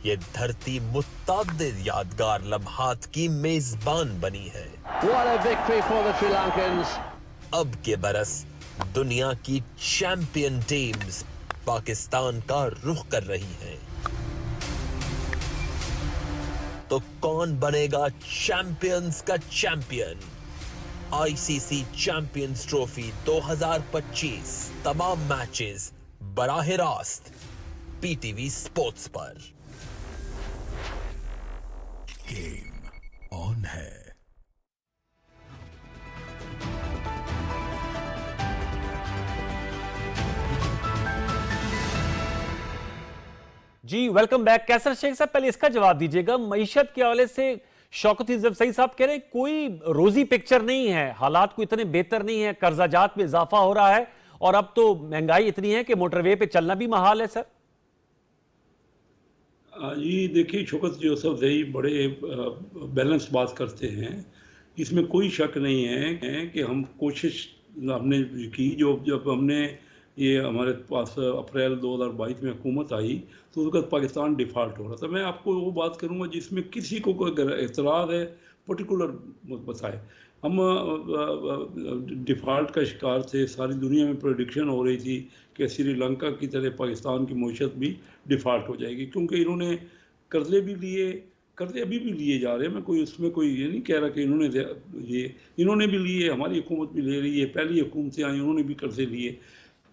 ये धरती मुत्तादिद यादगार लम्हात की मेजबान बनी है। अब के बरस दुनिया की चैंपियन टीम्स पाकिस्तान का रुख कर रही हैं। तो कौन बनेगा चैंपियंस का चैंपियन? आईसीसी चैंपियंस ट्रॉफी 2025 तमाम मैचेस बराह रास्त पीटीवी स्पोर्ट्स पर। गेम ऑन है। जी वेलकम बैक। कैसर शेख साहब, पहले इसका जवाब दीजिएगा, मईशत के हवाले से शौकत सही साहब कह रहे हैं कोई रोजी पिक्चर नहीं है, हालात को इतने बेहतर नहीं है, कर्जाजात में इजाफा हो रहा है और अब तो महंगाई इतनी है कि मोटरवे पे चलना भी महाल है। सर जी देखिए, शौकत जोसफ ज़ई बड़े बैलेंस बात करते हैं, इसमें कोई शक नहीं है कि हम कोशिश हमने की, जब हमने ये हमारे पास अप्रैल 2022 में हुकूमत आई तो उस वक्त पाकिस्तान डिफ़ॉल्ट हो रहा था। मैं आपको वो बात करूंगा जिसमें किसी को कोई एतराज़ है पर्टिकुलर बताए। हम डिफ़ॉल्ट का शिकार थे, सारी दुनिया में प्रेडिक्शन हो रही थी कि श्रीलंका की तरह पाकिस्तान की मईशत भी डिफ़ॉल्ट हो जाएगी, क्योंकि इन्होंने कर्ज़े भी लिए, कर्ज़े अभी भी लिए जा रहे हैं। मैं कोई उसमें कोई ये नहीं कह रहा कि इन्होंने भी लिए, हमारी हुकूमत भी ले रही है, पहली हुकूमतें आई उन्होंने भी कर्ज़े लिए।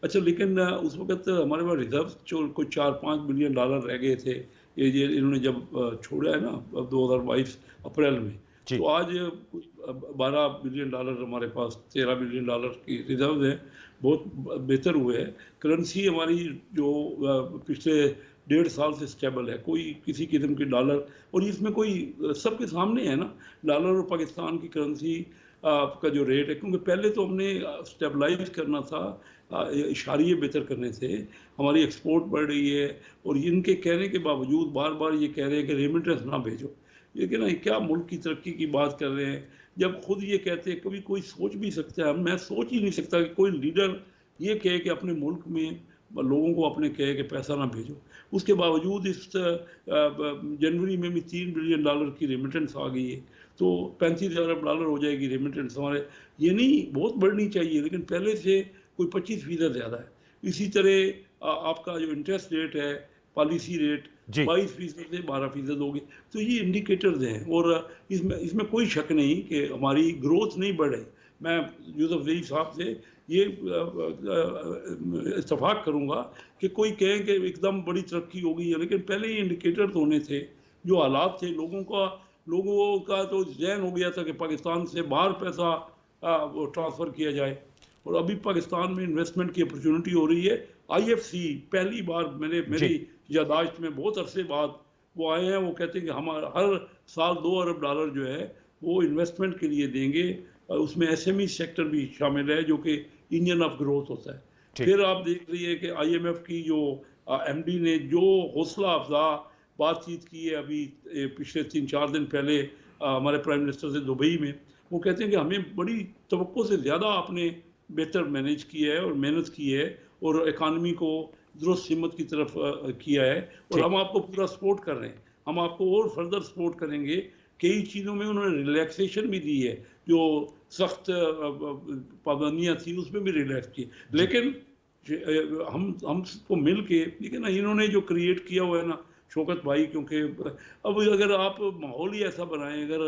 अच्छा, लेकिन उस वक्त हमारे पास रिजर्व कोई 4-5 बिलियन डॉलर रह गए थे, ये इन्होंने जब छोड़ा है ना 2022 अप्रैल में, तो आज 12 बिलियन डॉलर हमारे पास, 13 बिलियन डॉलर की रिजर्व है, बहुत बेहतर हुए है। करेंसी हमारी जो पिछले 1.5 साल से स्टेबल है, कोई किसी किस्म के डॉलर, और इसमें कोई सबके सामने है ना डॉलर और पाकिस्तान की करेंसी का जो रेट है, क्योंकि पहले तो हमने स्टेबलाइज करना था, इशारिये बेहतर करने थे, हमारी एक्सपोर्ट बढ़ रही है और इनके कहने के बावजूद बार बार ये कह रहे हैं कि रेमिटेंस ना भेजो। लेकिन ना क्या मुल्क की तरक्की की बात कर रहे हैं, जब खुद ये कहते हैं, कभी कोई सोच भी सकता है, मैं सोच ही नहीं सकता कि कोई लीडर ये कहे कि अपने मुल्क में लोगों को अपने कहे कि पैसा ना भेजो। उसके बावजूद इस जनवरी में भी 3 बिलियन डॉलर की रेमिटेंस आ गई है, तो 35 अरब डॉलर हो जाएगी रेमिटेंस हमारे। ये नहीं बहुत बढ़नी चाहिए, लेकिन पहले से कोई 25% ज़्यादा है। इसी तरह आपका जो इंटरेस्ट रेट है, पॉलिसी रेट 22% से 12% हो गए, तो ये इंडिकेटर्स हैं और इसमें कोई शक नहीं कि हमारी ग्रोथ नहीं बढ़ रही। मैं यूसुफ ज़ई साहब से ये इत्तफाक करूँगा कि कोई कहें कि एकदम बड़ी तरक्की हो गई है, लेकिन पहले ये इंडिकेटर्स होने थे, जो हालात थे, लोगों का तो जहन हो गया था कि पाकिस्तान से बाहर पैसा ट्रांसफ़र किया जाए, और अभी पाकिस्तान में इन्वेस्टमेंट की अपॉर्चुनिटी हो रही है। IFC पहली बार मेरी यादाश्त में बहुत अरसे बाद वो आए हैं, वो कहते हैं कि हम हर साल 2 अरब डॉलर जो है वो इन्वेस्टमेंट के लिए देंगे, उसमें SME सेक्टर भी शामिल है जो कि इंजन ऑफ ग्रोथ होता है। फिर आप देख रही है कि IMF की जो MD ने जो हौसला अफजा बातचीत की है अभी पिछले 3-4 दिन पहले हमारे प्राइम मिनिस्टर से दुबई में, वो कहते हैं कि हमें बड़ी तवक्को से ज़्यादा आपने बेहतर मैनेज किया है और मेहनत की है और इकानमी को दुरुस्त हिम्मत की तरफ किया है, और हम आपको पूरा सपोर्ट कर रहे हैं, हम आपको और फर्दर सपोर्ट करेंगे। कई चीज़ों में उन्होंने रिलैक्सेशन भी दी है, जो सख्त पाबंदियाँ थी उसमें भी रिलैक्स की, लेकिन हम सबको मिल के, लेकिन ना इन्होंने जो क्रिएट किया हुआ है ना शौकत भाई, क्योंकि अब अगर आप माहौल ही ऐसा बनाएं, अगर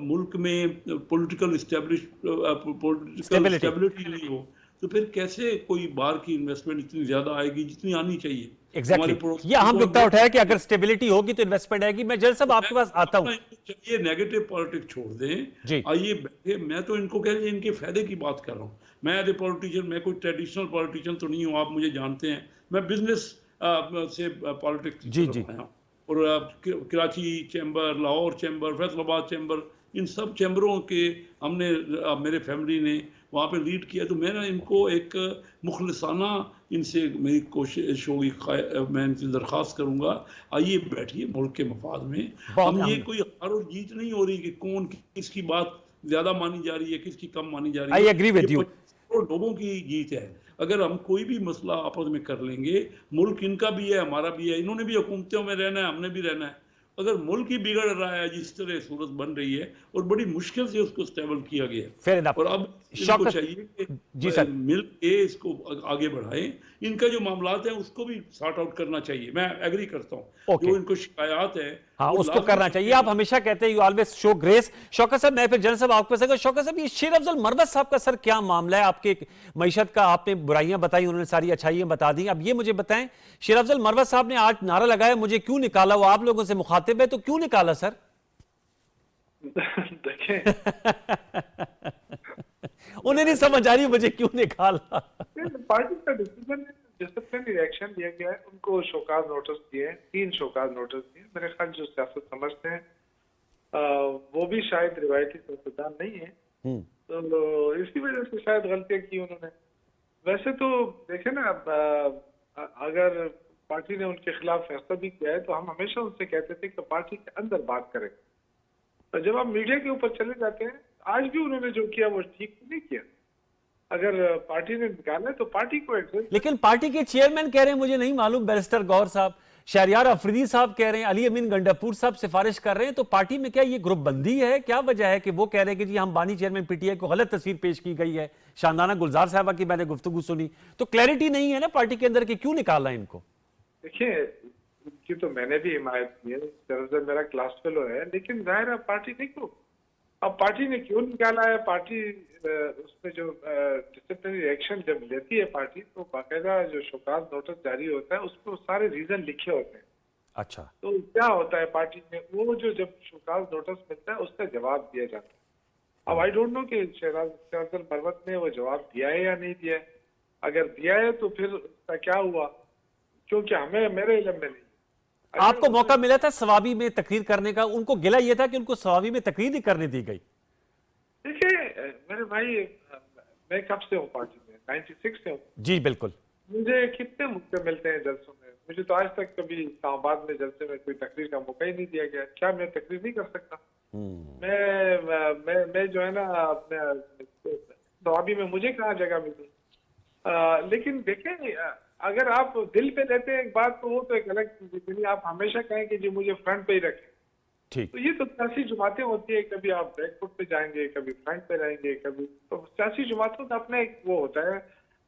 मुल्क में पॉलिटिकल स्टेबिलिटी नहीं हो, तो फिर कैसे कोई बाहर की इन्वेस्टमेंट इतनी ज्यादा आएगी जितनी आनी चाहिए। एग्जैक्टली ये अहम नुकता उठाया कि अगर स्टेबिलिटी होगी तो इन्वेस्टमेंट आएगी। मैं जल्द साहब आपके पास आता हूं। ये नेगेटिव पॉलिटिक्स छोड़ दें, आइए बैठे, मैं तो इनको कह रही इनके फायदे की बात कर रहा हूँ। मैं एज ए पॉलिटिशियन, मैं कोई ट्रेडिशनल पॉलिटिशियन तो नहीं हूँ, आप मुझे जानते हैं, मैं बिजनेस से पॉलिटिक्स और Karachi chamber, Lahore chamber, Faisalabad chamber, इन सब चैम्बरों के हमने मेरे फैमिली ने वहाँ पे लीड किया, तो मैं ना इनको एक मुखलिसाना इनसे मेरी कोशिश होगी, मैं इनसे दरख्वास्त करूँगा, आइए बैठिए मुल्क के मफाद में। हम ये कोई हार और जीत नहीं हो रही कि कौन किसकी बात ज़्यादा मानी जा रही है, किसकी कम मानी जा रही है। I agree with you. लोगों की जीत है। अगर हम कोई भी मसला आपस में कर लेंगे, मुल्क इनका भी है हमारा भी है, इन्होंने भी हुकूमतों में रहना है, हमने भी रहना है, अगर मुल्क ही बिगड़ रहा है जिस तरह सूरत बन रही है और बड़ी मुश्किल से उसको स्टेबल किया गया Fair enough. और अब इनको शौकत- चाहिए जी कि सर। मिल के इसको आगे बढ़ाएं। इनका जो मामलात है उसको भी सॉर्ट आउट करना चाहिए, मैं एग्री करता हूँ। Okay. जो इनको शिकायत है हाँ वो उसको लाजमी करना चाहिए। आप हमेशा कहते हैं you always show grace. Shaukat साहब मैं फिर जनरल साहब आपको सके, शौकत साहब ये शेर अफजल मरवत साहब का सर क्या मामला है? आपके मईशत का आपने बुराइयां बताई, उन्होंने सारी अच्छाइयां बता दी। अब ये मुझे बताएं, शेर अफजल मरवत साहब ने आज नारा लगाया मुझे क्यों निकाला, वो आप लोगों से मुखातिब है तो क्यों निकाला सर? देखें उन्हें नहीं समझ आ रही मुझे क्यों निकाला। पार्टी का डिसीजन है, डिसिप्लिनरी एक्शन लिया गया है, उनको शोकाज नोटिस दिए हैं, 3 शोकाज नोटिस दिए। मेरे ख्याल जो सियासत समझते हैं वो भी शायद रिवायती सियासतदान नहीं है, तो इसी वजह से शायद गलतियां की उन्होंने। वैसे तो देखे ना, अगर पार्टी ने उनके खिलाफ फैसला भी किया है तो हम हमेशा उनसे कहते थे कि पार्टी के अंदर बात करें। तो जब आप मीडिया के ऊपर चले जाते हैं, आज भी उन्होंने जो किया वो ठीक नहीं किया। अगर पार्टी ने निकाला है तो पार्टी को एग्जिस्ट। लेकिन पार्टी के चेयरमैन कह रहे हैं मुझे नहीं मालूम, बैरिस्टर गौर साहब, शहरयार अफरीदी साहब कह रहे हैं, अली अमीन गंडापुर साहब सिफारिश कर रहे हैं, तो पार्टी में क्या ये ग्रुप बंदी है? क्या वजह है कि वो कह रहे हैं कि जी हम बानी चेयरमैन पीटीआई को गलत तस्वीर पेश की गई है? शानदाना गुलजार साहबा की मैंने गुफ्तगू सुनी, तो क्लैरिटी नहीं है ना पार्टी के अंदर कि क्यों निकाला इनको। देखिए उनकी तो मैंने भी हिमायत की है, दरअसल मेरा क्लास फेलो है, लेकिन जाहिर है पार्टी नहीं को। अब पार्टी ने क्यों निकाला है, पार्टी उसमें जो डिसिप्लिनरी एक्शन जब लेती है पार्टी, तो बाकायदा जो शोकाज नोटिस जारी होता है उसमें सारे रीजन लिखे होते हैं। अच्छा, तो क्या होता है पार्टी में, वो जो जब शोकाज नोटिस मिलता है उसका जवाब दिया जाता है। अब आई डोंट नो कि शहराज मरवत ने वो जवाब दिया है या नहीं दिया है। अगर दिया है तो फिर उसका क्या हुआ, क्योंकि हमें मेरे इल्म में नहीं। आपको मौका मिला था सवाबी में तकरीर करने का, उनको गिला यह था कि उनको सवाबी में तकरीर नहीं करने दी गई। देखिए मेरे भाई, मैं कब से हूँ पार्टी में, 96 से हूँ। जी बिल्कुल। मुझे कितने मौके मिलते हैं जलसों में, मुझे तो आज तक कभी इस्लामाबाद में जलसे में कोई तकरीर का मौका ही नहीं दिया गया। क्या मैं तकरीर नहीं कर सकता? मैं जो है ना अपने सवाबी में मुझे कहाँ जगह मिली। लेकिन देखें, अगर आप दिल पे लेते हैं एक बात तो वो तो एक अलग चीज है, यानी आप हमेशा कहें कि जी मुझे फ्रंट पे ही रखें, ठीक, तो ये तो सियासी जमातें होती है, कभी आप बैकफुट पे जाएंगे, कभी फ्रंट पे रहेंगे, कभी तो सियासी जमातों का अपना एक वो होता है,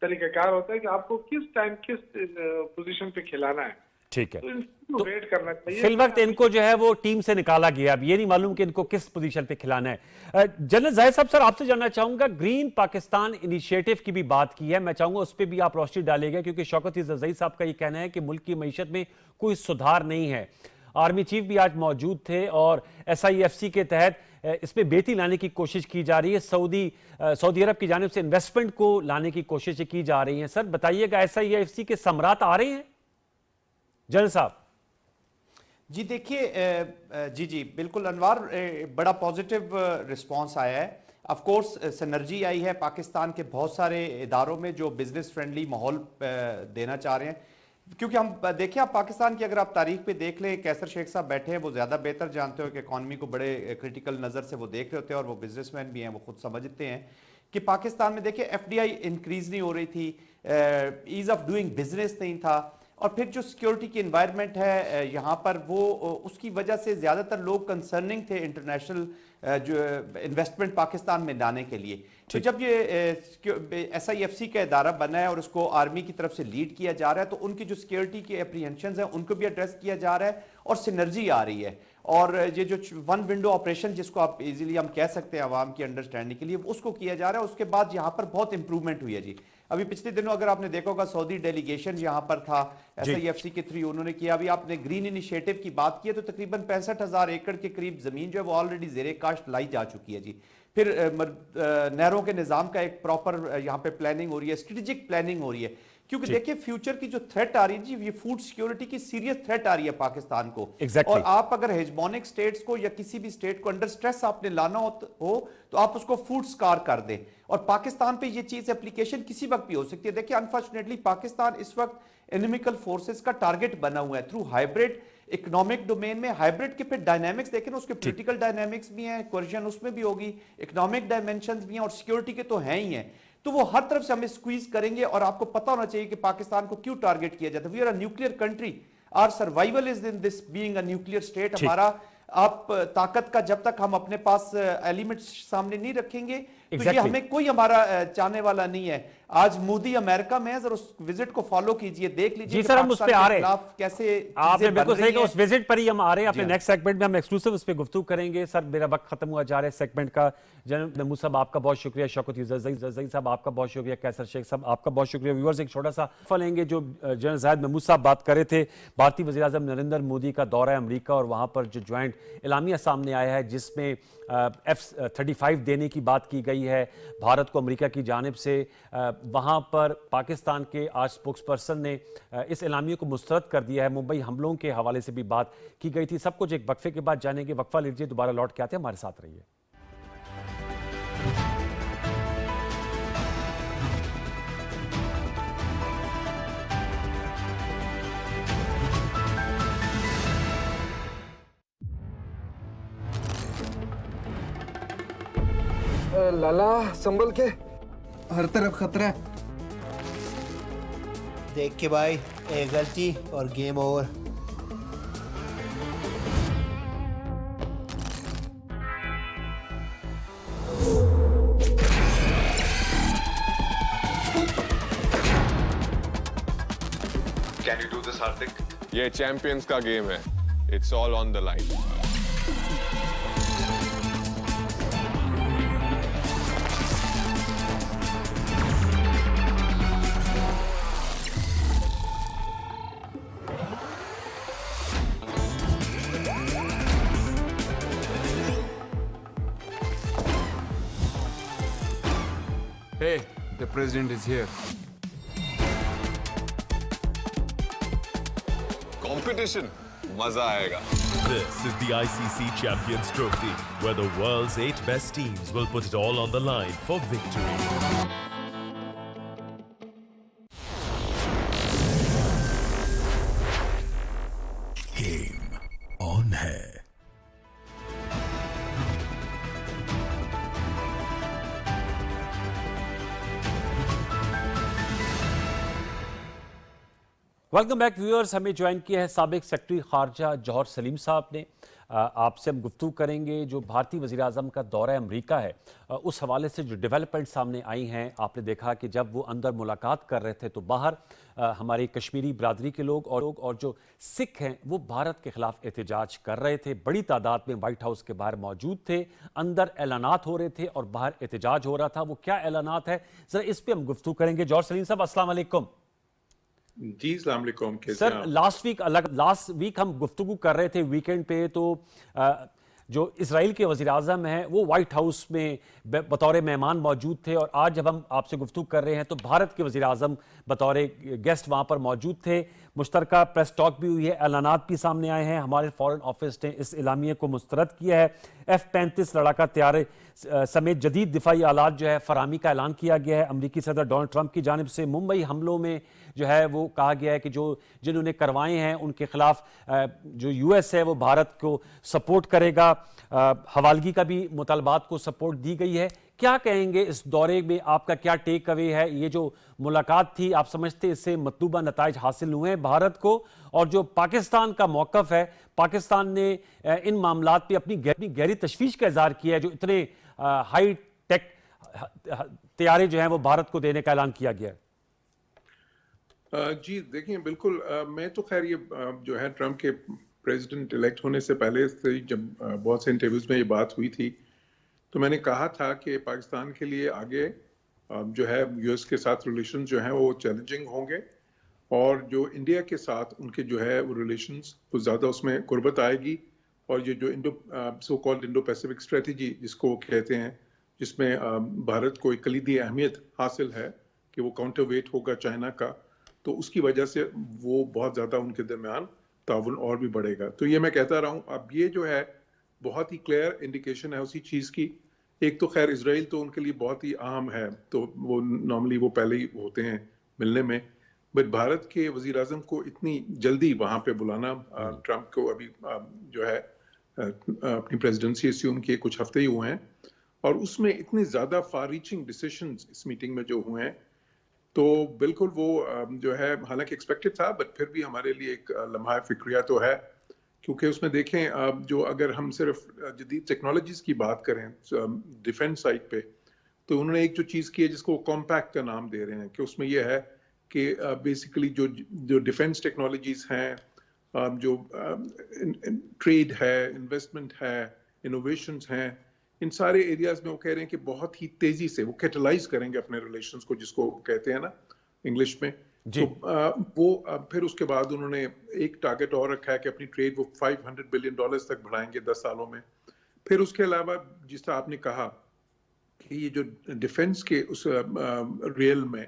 तरीकाकार होता है कि आपको किस टाइम किस पोजीशन पे खिलाना है। ठीक है। तो इनको वेट करना चाहिए। फिल वक्त इनको जो है वो टीम से निकाला गया, अब ये नहीं मालूम कि इनको किस पोजीशन पे खिलाना है। जनरल जाहिद साहब, सर आपसे जानना चाहूंगा, ग्रीन पाकिस्तान इनिशिएटिव की भी बात की है, मैं चाहूंगा उस पर भी आप रोशनी डालेंगे, क्योंकि शौकत इज़्ज़त साहब का ये कहना है कि मुल्क की मईशत में कोई सुधार नहीं है। आर्मी चीफ भी आज मौजूद थे और SIFC के तहत इसमें बेहतरी लाने की कोशिश की जा रही है, सऊदी अरब की जानिब से इन्वेस्टमेंट को लाने की कोशिश की जा रही है। सर बताइएगा SIFC के समरात आ रहे हैं जनरल साहब? जी देखिए, जी बिल्कुल अनवार, बड़ा पॉजिटिव रिस्पांस आया है। ऑफ कोर्स सिनर्जी आई है पाकिस्तान के बहुत सारे इदारों में जो बिजनेस फ्रेंडली माहौल देना चाह रहे हैं, क्योंकि हम देखिए, आप पाकिस्तान की अगर आप तारीख पे देख लें, कैसर शेख साहब बैठे हैं, वो ज़्यादा बेहतर जानते हो कि इकॉनमी को बड़े क्रिटिकल नज़र से वो देख रहे होते हैं, और वो बिजनेसमैन भी हैं, वो खुद समझते हैं कि पाकिस्तान में देखिए FDI इंक्रीज नहीं हो रही थी, ईज़ ऑफ डूइंग बिजनेस नहीं था, और फिर जो सिक्योरिटी की इन्वायरमेंट है यहाँ पर, वो उसकी वजह से ज़्यादातर लोग कंसर्निंग थे इंटरनेशनल जो इन्वेस्टमेंट पाकिस्तान में लाने के लिए। तो जब ये SIFC का इदारा बना है और उसको आर्मी की तरफ से लीड किया जा रहा है, तो उनकी जो सिक्योरिटी के एप्रीहेंशंस हैं उनको भी एड्रेस किया जा रहा है और सिनर्जी आ रही है। और ये जो वन विंडो ऑपरेशन जिसको आप इजीली हम कह सकते हैं आवाम की अंडरस्टैंडिंग के लिए, उसको किया जा रहा है। उसके बाद यहाँ पर बहुत इंप्रूवमेंट हुई है जी। अभी पिछले दिनों अगर आपने देखा होगा, सऊदी डेलीगेशन यहाँ पर था SIFC के थ्रू, उन्होंने किया। अभी आपने ग्रीन इनिशिएटिव की बात की है, तो तकरीबन 65,000 एकड़ के करीब जमीन जो है वो ऑलरेडी ज़ेरे काश्त लाई जा चुकी है जी। फिर नहरों के निज़ाम का एक प्रॉपर यहाँ पे प्लानिंग हो रही है, स्ट्रेटेजिक प्लानिंग हो रही है, क्योंकि देखिए फ्यूचर की जो थ्रेट आ रही है जी, ये फूड सिक्योरिटी की सीरियस थ्रेट आ रही है पाकिस्तान को। और आप अगर हेजमोनिक स्टेट्स को या किसी भी स्टेट को अंडर स्ट्रेस आपने लाना हो तो आप उसको फूड स्कार कर दें, और पाकिस्तान पे ये चीज एप्लीकेशन किसी वक्त भी हो सकती है। देखिए अनफॉर्चुनेटली पाकिस्तान इस वक्त एनिमिकल फोर्सेस का टारगेट बना हुआ है थ्रू हाइब्रिड इकोनॉमिक डोमेन में। हाइब्रिड के फिर डायनामिक्स देखें ना, उसके पॉलिटिकल डायनामिक्स भी हैं, कोर्जन उसमें भी होगी, इकोनॉमिक डायमेंशंस भी हैं, और सिक्योरिटी के तो हैं ही हैं। तो वो हर तरफ से हमें स्क्वीज करेंगे, और आपको पता होना चाहिए कि पाकिस्तान को क्यों टारगेट किया जाता है। We are a nuclear country, our survival is in this being a nuclear state. हमारा आप ताकत का जब तक हम अपने पास एलिमेंट्स सामने नहीं रखेंगे तो ये हमें कोई हमारा चाहने वाला नहीं है। आज मोदी अमेरिका में है, जरा उस विजिट को फॉलो कीजिए, देख लीजिए जी सर, हम उस पे आ रहे हैं, कैसे आपने बिल्कुल सही कहा, उस विजिट पर ही हम आ रहे हैं। अपने नेक्स्ट सेगमेंट में हम एक्सक्लूसिव उस पे गुफ्तगू करेंगे। सर मेरा वक्त खत्म हुआ जा रहा है सेगमेंट का। जनरल नमू साहब आपका बहुत शुक्रिया, शौकत यूसुफ साहब आपका बहुत शुक्रिया, कैसर शेख साहब आपका बहुत शुक्रिया। व्यूअर्स एक छोटा सा फलेंगे, जो जनरल जाहिद महमूद साहब बात कर रहे थे, भारतीय वज़ीर आज़म नरेंद्र मोदी का दौरा है अमेरिका और वहां पर जो ज्वाइंट एलामिया सामने आया है जिसमें F-35 देने की बात की गई है भारत को अमेरिका की जानिब से। वहां पर पाकिस्तान के आज स्पोक्स पर्सन ने इस एलामिया को मुस्तरद कर दिया है। मुंबई हमलों के हवाले से भी बात की गई थी। सब कुछ एक वक्फे के बाद जानेंगे। वक्फा लीजिए, दोबारा लौट के आते हैं, हमारे साथ रहिए। लाला संभल के, हर तरफ खतरा है। देख के भाई, एक गलती और game over. Can you do this, हार्दिक? ये चैंपियंस का गेम है। It's all on the line. Hey, the president is here. Competition, मजा आएगा. This is the ICC Champions Trophy, where the world's 8 best teams will put it all on the line for victory. Game on है. Welcome back viewers. हमें join किया है साबिक secretary खारजा जौहर सलीम साहब ने। आपसे हम गुफ्तगू करेंगे जो भारतीय वज़ीर आज़म का दौरा अमेरिका है उस हवाले से जो डेवलपमेंट सामने आई हैं। आपने देखा कि जब वो अंदर मुलाकात कर रहे थे तो बाहर हमारी कश्मीरी बरादरी के लोग और जो सिख हैं वो भारत के खिलाफ एहतजाज कर रहे थे। बड़ी तादाद में वाइट हाउस के बाहर मौजूद थे। अंदर ऐलानात हो रहे थे और बाहर एहतजाज हो रहा था। वो क्या ऐलानात है, ज़रा इस पर हम गुफ्तगू करेंगे। जौहर सलीम साहब अस्सलाम वालेकुम। जी अस्सलाम वालेकुम। सर लास्ट वीक हम गुफ्तगू कर रहे थे वीकेंड पे, तो जो इजराइल के वज़ीर आज़म हैं वो वाइट हाउस में बतौर मेहमान मौजूद थे और आज जब हम आपसे गुफ्तगू कर रहे हैं तो भारत के वज़ीर आज़म बतौर गेस्ट वहाँ पर मौजूद थे। मुश्तरका प्रेस टॉक भी हुई है, ऐलानात भी सामने आए हैं। हमारे फॉरेन ऑफिस ने इस एलामिया को मुस्तरद किया है। F-35 लड़ाका तैयारे समेत जदीद दिफाई आलात जो है फराहमी का ऐलान किया गया है अमरीकी सदर डोनाल्ड ट्रंप की जानिब से। मुंबई हमलों में जो है वो कहा गया है कि जिन्होंने करवाए हैं उनके खिलाफ जो US है वो भारत को सपोर्ट करेगा। हवालगी का भी मुतालबात को सपोर्ट दी गई है। क्या कहेंगे इस दौरे में, आपका क्या टेक अवे है? ये जो मुलाकात थी, आप समझते इससे मतलूबा नताइज हासिल हुए हैं भारत को? और जो पाकिस्तान का मौकफ है, पाकिस्तान ने इन मामलात पे अपनी गहरी तशवीश का इजहार किया है। जो इतने हाई टेक तैयारे जो हैं वो भारत को देने का ऐलान किया गया है। जी देखिए, बिल्कुल मैं तो खैर ये जो है ट्रंप के प्रेसिडेंट इलेक्ट होने से पहले से जब बहुत से इंटरव्यूज में ये बात हुई थी तो मैंने कहा था कि पाकिस्तान के लिए आगे जो है US के साथ रिलेशन जो है वो चैलेंजिंग होंगे और जो इंडिया के साथ उनके जो है वो रिलेशंस तो ज़्यादा उसमें कुर्बत आएगी। और ये जो so called Indo Pacific strategy जिसको वो कहते हैं, जिसमें भारत को एक कलीदी अहमियत हासिल है कि वो काउंटर वेट होगा चाइना का, तो उसकी वजह से वो बहुत ज़्यादा उनके दरमियान ताउन और भी बढ़ेगा। तो ये मैं कहता रहा हूँ। अब ये जो है बहुत ही क्लियर इंडिकेशन है उसी चीज़ की। एक तो खैर इजराइल तो उनके लिए बहुत ही अहम है, तो वो नॉर्मली वो पहले ही होते हैं मिलने में, बट भारत के वजीर आजम को इतनी जल्दी वहाँ पे बुलाना, ट्रंप को अभी जो है अपनी प्रेसिडेंसी अस्यूम किए कुछ हफ्ते ही हुए हैं और उसमें इतने ज़्यादा फार रीचिंग डिसीजंस इस मीटिंग में जो हुए हैं, तो बिल्कुल वो जो है हालांकि एक्सपेक्टेड था, बट फिर भी हमारे लिए एक लम्हा फिक्रिया तो है, क्योंकि उसमें देखें जो अगर हम सिर्फ जदीद टेक्नोलॉजीज की बात करें डिफेंस साइड पे, तो उन्होंने एक जो चीज़ की है जिसको कॉम्पैक्ट का नाम दे रहे हैं, कि उसमें यह है कि बेसिकली जो डिफेंस टेक्नोलॉजीज हैं, जो ट्रेड है, इन्वेस्टमेंट है, इनोवेशंस हैं, इन सारे एरियाज में वो कह रहे हैं कि बहुत ही तेजी से वो कैटलाइज करेंगे अपने रिलेशंस को, जिसको कहते हैं ना इंग्लिश में। तो वो फिर उसके बाद उन्होंने एक टारगेट और रखा है कि अपनी ट्रेड वो $500 बिलियन तक बढ़ाएंगे 10 सालों में। फिर उसके अलावा जिस तरह आपने कहा कि ये जो डिफेंस के उस रियल में,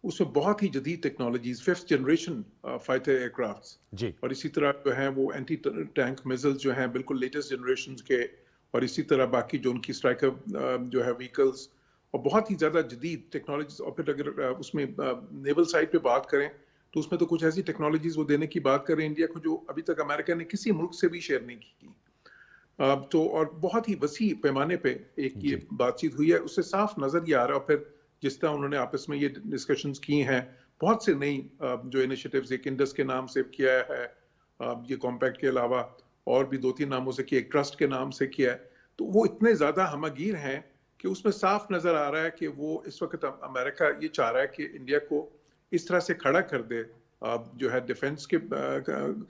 उसमें बहुत ही जदीद technologies, 5th generation fighter aircrafts, और इसी तरह जो है वो एंटी टैंक मिसाइल्स जो हैं बिल्कुल लेटेस्ट जनरेशन के, और इसी तरह बाकी जो उनकी स्ट्राइकर जो है व्हीकल्स, और बहुत ही ज़्यादा जदीद टेक्नोलॉजीज। और फिर अगर उसमें नेवल साइड पे बात करें तो उसमें तो कुछ ऐसी टेक्नोलॉजीज वो देने की बात करें इंडिया को, जो अभी तक अमेरिका ने किसी मुल्क से भी शेयर नहीं की। तो और बहुत ही वसी पैमाने पे एक ये बातचीत हुई है, उससे साफ नज़र ये आ रहा है। और फिर जिस तरह उन्होंने आपस में ये डिस्कशंस की हैं, बहुत से नई जो इनिशिएटिव्स, एक इंडस के नाम से किया है, ये कॉम्पैक्ट के अलावा और भी 2-3 नामों से किया, एक ट्रस्ट के नाम से किया है, तो वो इतने ज़्यादा हमगीर हैं कि उसमें साफ नज़र आ रहा है कि वो इस वक्त अमेरिका ये चाह रहा है कि इंडिया को इस तरह से खड़ा कर दे, जो है डिफेंस के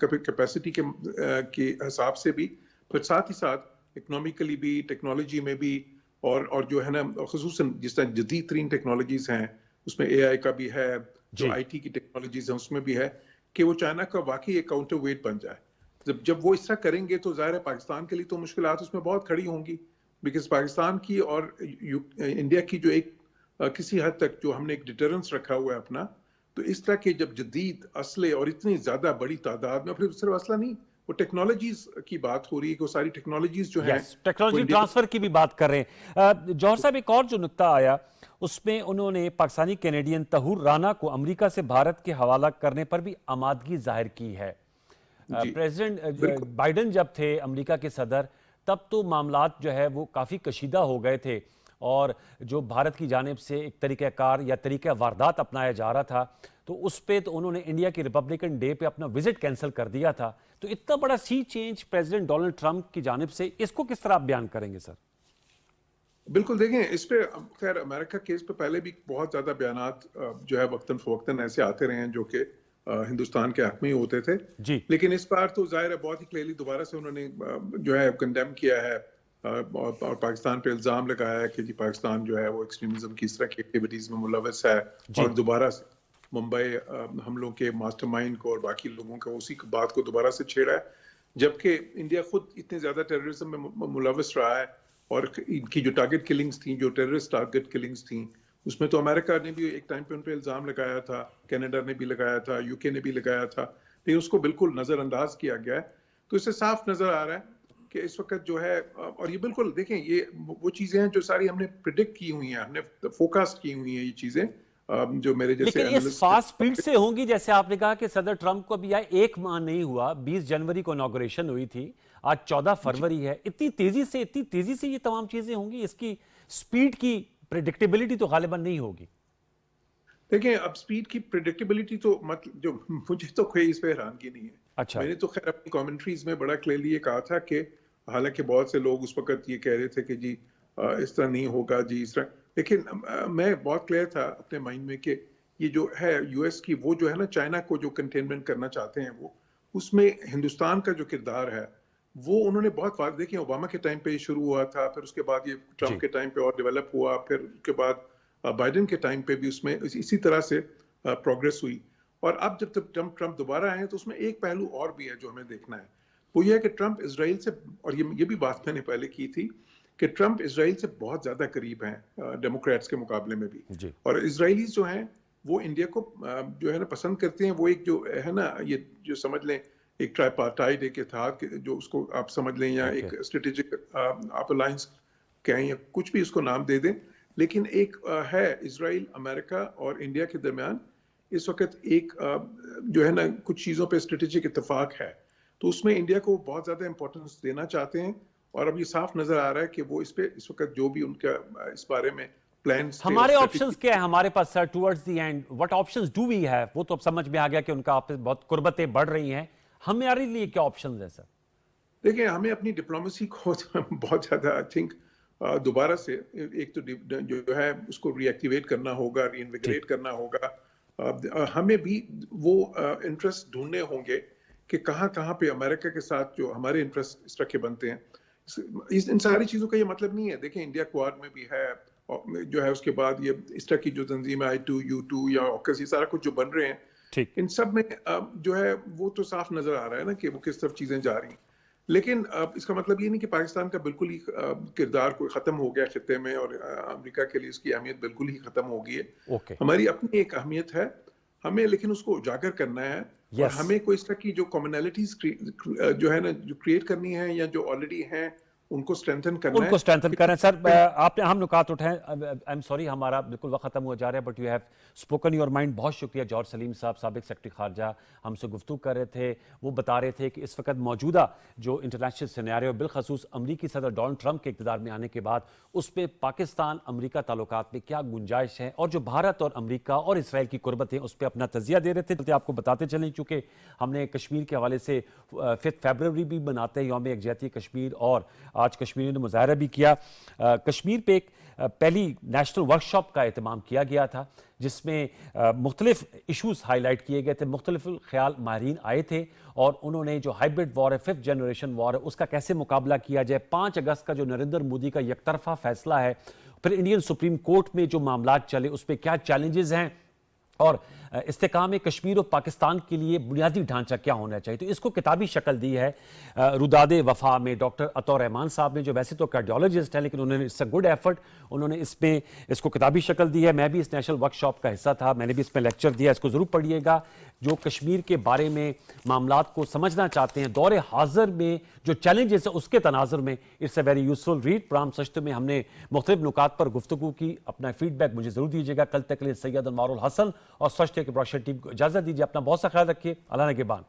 कैपेसिटी के हिसाब से भी, फिर साथ ही साथ इकोनॉमिकली भी, टेक्नोलॉजी में भी, और जो है ना खुसूसन जिस तरह जदीद तरीन टेक्नोलॉजीज हैं, उसमें AI का भी है, जो IT की टेक्नोलॉजीज हैं उसमें भी है, कि वो चाइना का वाकई एक काउंटर वेट बन जाए। जब वो इस तरह करेंगे तो जाहिर है पाकिस्तान के लिए तो मुश्किलात उसमें बहुत खड़ी होंगी, बिकॉज पाकिस्तान की और इंडिया की जो एक किसी हद तक जो हमने एक डिटरेंस रखा हुआ है अपना, तो इस तरह के जब जदीद असले और इतनी ज्यादा बड़ी तादाद में, फिर सिर्फ असला नहीं, वो टेक्नोलॉजीज की बात हो रही है कि वो सारी टेक्नोलॉजीज जो है टेक्नोलॉजी ट्रांसफर की भी बात कर रहे हैं। जौहर साहब, एक और जो नुक्ता आया उसमें उन्होंने पाकिस्तानी कैनेडियन तहूर राना को अमेरिका से भारत के हवाला करने पर भी आमादगी जाहिर की है। प्रेसिडेंट बाइडन जब थे अमेरिका के सदर, तब तो मामलात जो है वो काफ़ी कशीदा हो गए थे, और जो भारत की जानिब से एक तरीक़ाकार या तरीक़ा वारदात अपनाया जा रहा था, तो उस पे तो उन्होंने इंडिया की रिपब्लिकन डे पे अपना विजिट कैंसिल कर दिया था। तो इतना बड़ा सी चेंज प्रेसिडेंट डोनाल्ड ट्रंप की जानिब से, इसको किस तरह आप बयान करेंगे सर? बिल्कुल, देखें इस पे खैर अमेरिका केस पे पहले भी बहुत ज़्यादा बयानात जो है वक्तन फ़वक्तन ऐसे आते रहे हैं जो कि हिंदुस्तान के हक में ही होते थे जी। लेकिन इस बार तो जाहिर है बहुत ही क्लियरली दोबारा से उन्होंने जो है कंडेम किया है और पाकिस्तान पे इल्ज़ाम लगाया है कि जी पाकिस्तान जो है वो एक्सट्रीमिज्म की इस तरह की एक्टिविटीज़ में मुलव्वस है, और दोबारा से मुंबई हमलों के मास्टरमाइंड को और बाकी लोगों को उसी बात को दोबारा से छेड़ा है, जबकि इंडिया खुद इतने ज़्यादा टेररिज्म में मुलव्वस रहा है, और इनकी जो टारगेट किलिंग्स थी, जो टेररिस्ट टारगेट किलिंग्स थी, उसमें तो अमेरिका ने भी एक टाइम पे उन पे इल्ज़ाम लगाया था, कनाडा ने भी लगाया था, यूके ने भी लगाया था, लेकिन उसको बिल्कुल नज़रअंदाज किया गया है। तो इससे साफ नज़र आ रहा है कि इस वक्त जो है, और ये बिल्कुल देखें ये वो चीज़ें हैं जो सारी हमने प्रिडिक्ट की हुई हैं, हमने फोरकास्ट की हुई हैं ये चीज़ें, जो मेरे जैसे लेकिन ये फास्ट स्पीड से होंगी, जैसे आपने कहा कि सदर ट्रंप को अभी आए 1 माह नहीं हुआ, 20 जनवरी को इनॉग्रेशन हुई थी, आज 14 फरवरी है, इतनी तेजी से ये तमाम चीजें होंगी, इसकी स्पीड की प्रेडिक्टेबिलिटी तो गालिबन नहीं होगी। देखिए अब स्पीड की प्रेडिक्टेबिलिटी तो जो मुझे तो कोई इस पे हैरानगी नहीं है। अच्छा, मैंने तो खैर अपनी कमेंट्रीज में बड़ा क्लियरली ये कहा था कि हालांकि बहुत से लोग उस वक्त ये कह रहे थे कि जी इस तरह नहीं होगा जी इस तरह, लेकिन मैं बहुत क्लियर था अपने माइंड में कि ये जो है यूएस की वो जो है ना चाइना को जो कंटेनमेंट करना चाहते हैं, वो उसमें हिंदुस्तान का जो किरदार है वो उन्होंने बहुत फास्ट, देखिए ओबामा के टाइम पे ये शुरू हुआ था, फिर उसके बाद ये ट्रंप के टाइम पे और डेवलप हुआ, फिर उसके बाद बाइडेन के टाइम पे भी उसमें इसी तरह से प्रोग्रेस हुई, और अब जब तक ट्रंप दोबारा आए तो उसमें एक पहलू और भी है जो हमें देखना है, वो ये है कि ट्रंप इजराइल से, और ये भी बात मैंने पहले की थी कि ट्रंप इजराइल से बहुत ज्यादा करीब हैं डेमोक्रेट्स के मुकाबले में भी, और इजराइलीज जो हैं वो इंडिया को जो है ना पसंद करते हैं, वो एक जो है ना ये जो समझ लें एक ट्राइपार्टाइड एक था जो उसको आप समझ लें, या एक स्ट्रेटेजिक आप अलायंस कहें या कुछ भी उसको नाम दे दें, लेकिन एक है इजराइल, अमेरिका और इंडिया के दरमियान इस वक्त एक जो है ना कुछ चीज़ों पे स्ट्रेटेजिक इत्तेफाक है, तो उसमें इंडिया को बहुत ज़्यादा इंपॉर्टेंस देना चाहते हैं, और अब ये साफ नज़र आ रहा है कि वो इस पे इस वक्त जो भी उनका इस बारे में प्लान्स थे, हमारे strategy- ऑप्शंस क्या है हमारे पास sir towards the end? What options do we have? वो तो अब समझ में आ गया कि उनका आपसे बहुत कुर्बतें बढ़ रही हैं। हमारे लिए क्या ऑप्शंस है सर? देखिए, हमें अपनी डिप्लोमेसी को बहुत ज्यादा आई थिंक दोबारा से एक तो जो है उसको रीएक्टिवेट करना होगा, रीइन्विगरेट करना होगा। हमें भी वो इंटरेस्ट ढूंढने होंगे कि कहाँ कहाँ पे अमेरिका के साथ जो हमारे इंटरेस्ट इस तरह के बनते हैं। इन सारी चीज़ों का ये मतलब नहीं है। देखिए, इंडिया क्वाड में भी है, जो है उसके बाद ये इस तरह की जो तंजीम I2U2 या ऑकस, ये सारा कुछ जो बन रहे हैं, ठीक, इन सब में जो है वो तो साफ नजर आ रहा है ना कि वो किस तरफ चीजें जा रही हैं। लेकिन इसका मतलब ये नहीं कि पाकिस्तान का बिल्कुल ही किरदार कोई खत्म हो गया खित्ते में और अमेरिका के लिए उसकी अहमियत बिल्कुल ही खत्म हो गई है। ओके, हमारी अपनी एक अहमियत है, हमें लेकिन उसको उजागर करना है। और हमें कोई इस तरह की जो कॉमनैलिटीज जो है ना, जो क्रिएट करनी है या जो ऑलरेडी हैं, उनको स्ट्रेंथन करना है। उनको स्ट्रेंथन करें सर। आपने हम नुकात उठाए, आई एम सॉरी हमारा बिल्कुल वक्त खत्म हो जा रहा है, but you have spoken your mind. बहुत शुक्रिया जॉर्ज सलीम साहब, साबिक सेक्रेटरी खारजा, हमसे गुफ्तगू कर रहे थे। वो बता रहे थे कि इस वक्त मौजूदा जो इंटरनेशनल सिनेरियो, बिलखसूस अमरीकी सदर डोनाल्ड ट्रंप के इक़्तिदार में आने के बाद, उस पर पाकिस्तान अमरीका ताल्लुकात में क्या गुंजाइश है, और जो भारत और अमरीका और इसराइल की कुर्बत है, उस पर अपना तजिया दे रहे थे। आपको बताते चलें, चूँकि हमने कश्मीर के हवाले से 5 फरवरी भी बनाते हैं यौम यकजहती कश्मीर, और आज कश्मीर ने मुजाहरा भी किया। कश्मीर पे एक पहली नेशनल वर्कशॉप का एहतमाम किया गया था, जिसमें मुख्तलिफ इशूज़ हाईलाइट किए गए थे। मुख्तलिफ ख्याल माहिरीन आए थे और उन्होंने जो हाइब्रिड वॉर है, 5th जनरेशन वॉर है, उसका कैसे मुकाबला किया जाए। 5 अगस्त का जो नरेंद्र मोदी का एकतरफा फैसला है, फिर इंडियन सुप्रीम कोर्ट में जो मामलात चले, उस पर क्या चैलेंजेस हैं, और इस्तेकाम कश्मीर और पाकिस्तान के लिए बुनियादी ढांचा क्या होना चाहिए। तो इसको किताबी शक्ल दी है रुदादे वफा में डॉक्टर अतौर रहमान साहब ने, जो वैसे तो कार्डियोलॉजिस्ट हैं, लेकिन उन्होंने इट्स अ गुड एफर्ट, उन्होंने इसमें इसको किताबी शक्ल दी है। मैं भी इस नेशनल वर्कशॉप का हिस्सा था, मैंने भी इसमें लेक्चर दिया, इसको ज़रूर पढ़िएगा। जो कश्मीर के बारे में मामलात को समझना चाहते हैं, दौरे हाजिर में जो चैलेंजेस है उसके तनाजुर में, it's a very useful read. Program सश्तो में हमने मुख्तलिफ नुकात पर गुफ्तगू की। अपना फीडबैक मुझे ज़रूर दीजिएगा। कल तक के लिए सैयद अनवारुल हसन और सश्तो के प्रोडक्शन टीम को इजाज़त दीजिए। अपना बहुत सा ख्याल रखिए। अल्लाह ने के बाद।